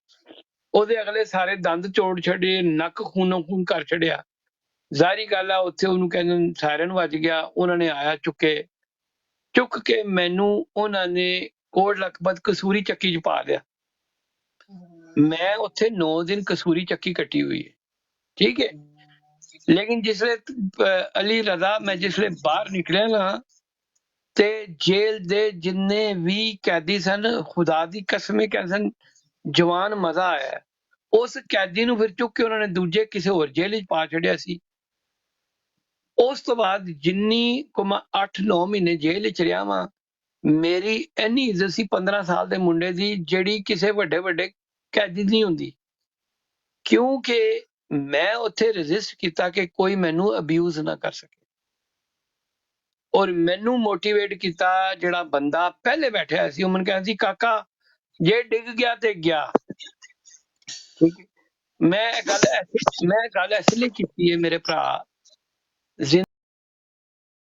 ਉਹਦੇ ਅਗਲੇ ਸਾਰੇ ਦੰਦ ਤੋੜ ਛੱਡੇ, ਨੱਕ ਖੂਨੋਂ ਖੂਨ ਕਰ ਛੱਡਿਆ। ਜ਼ਾਹਰੀ ਗੱਲ ਆ ਉੱਥੇ ਉਹਨੂੰ ਕਹਿੰਦੇ ਸਾਰਿਆਂ ਨੂੰ ਵੱਜ ਗਿਆ। ਉਹਨਾਂ ਨੇ ਆਇਆ ਚੁੱਕ ਕੇ ਮੈਨੂੰ ਉਹਨਾਂ ਨੇ ਕੋਟ ਲਖਪਤ ਕਸੂਰੀ ਚੱਕੀ 'ਚ ਪਾ ਦਿਆ। ਮੈਂ ਉੱਥੇ 9 ਦਿਨ ਕਸੂਰੀ ਚੱਕੀ ਕੱਟੀ ਹੋਈ ਹੈ, ਠੀਕ ਹੈ। ਲੇਕਿਨ ਜਿਸਲੇ ਅਲੀ ਰਜ਼ਾ ਮੈਂ ਜਿਸਲੇ ਬਾਹਰ ਨਿਕਲਿਆ ਨਾ, ਤੇ ਜੇਲ੍ਹ ਦੇ ਜਿੰਨੇ ਵੀ ਕੈਦੀ ਸਨ, ਖੁਦਾ ਦੀ ਕਸਮ ਕਹਿੰਦੇ ਸਨ ਜਵਾਨ ਮਜ਼ਾ ਆਇਆ। ਉਸ ਕੈਦੀ ਨੂੰ ਫਿਰ ਚੁੱਕ ਕੇ ਉਹਨਾਂ ਨੇ ਦੂਜੇ ਕਿਸੇ ਹੋਰ ਜੇਲ੍ਹ 'ਚ ਪਾ ਛੱਡਿਆ ਸੀ। ਉਸ ਤੋਂ ਬਾਅਦ ਜਿੰਨੀ ਕੁ ਮੈਂ 8-9 ਮਹੀਨੇ ਜੇਲ੍ਹ 'ਚ ਰਿਹਾ ਵਾਂ, ਮੇਰੀ ਇੰਨੀ ਇੱਜ਼ਤ ਸੀ 15 ਸਾਲ ਦੇ ਮੁੰਡੇ ਦੀ, ਜਿਹੜੀ ਕਿਸੇ ਵੱਡੇ ਕੈਦੀ ਨਹੀਂ ਹੁੰਦੀ, ਕਿਉਂਕਿ ਮੈਂ ਉੱਥੇ ਰਜਿਸਟ ਕੀਤਾ ਕਿ ਕੋਈ ਮੈਨੂੰ ਅਬਿਊਜ਼ ਨਾ ਕਰ ਸਕੇ। ਔਰ ਮੈਨੂੰ ਮੋਟੀਵੇਟ ਕੀਤਾ ਜਿਹੜਾ ਬੰਦਾ ਪਹਿਲੇ ਬੈਠਿਆ ਸੀ। ਉਹ ਮੈਨੂੰ ਕਹਿੰਦਾ ਸੀ ਕਾਕਾ ਜੇ ਡਿੱਗ ਗਿਆ ਤੇ ਗਿਆ। ਠੀਕ ਹੈ। ਮੈਂ ਗੱਲ ਇਸ ਲਈ ਕੀਤੀ ਹੈ ਮੇਰੇ ਭਰਾ,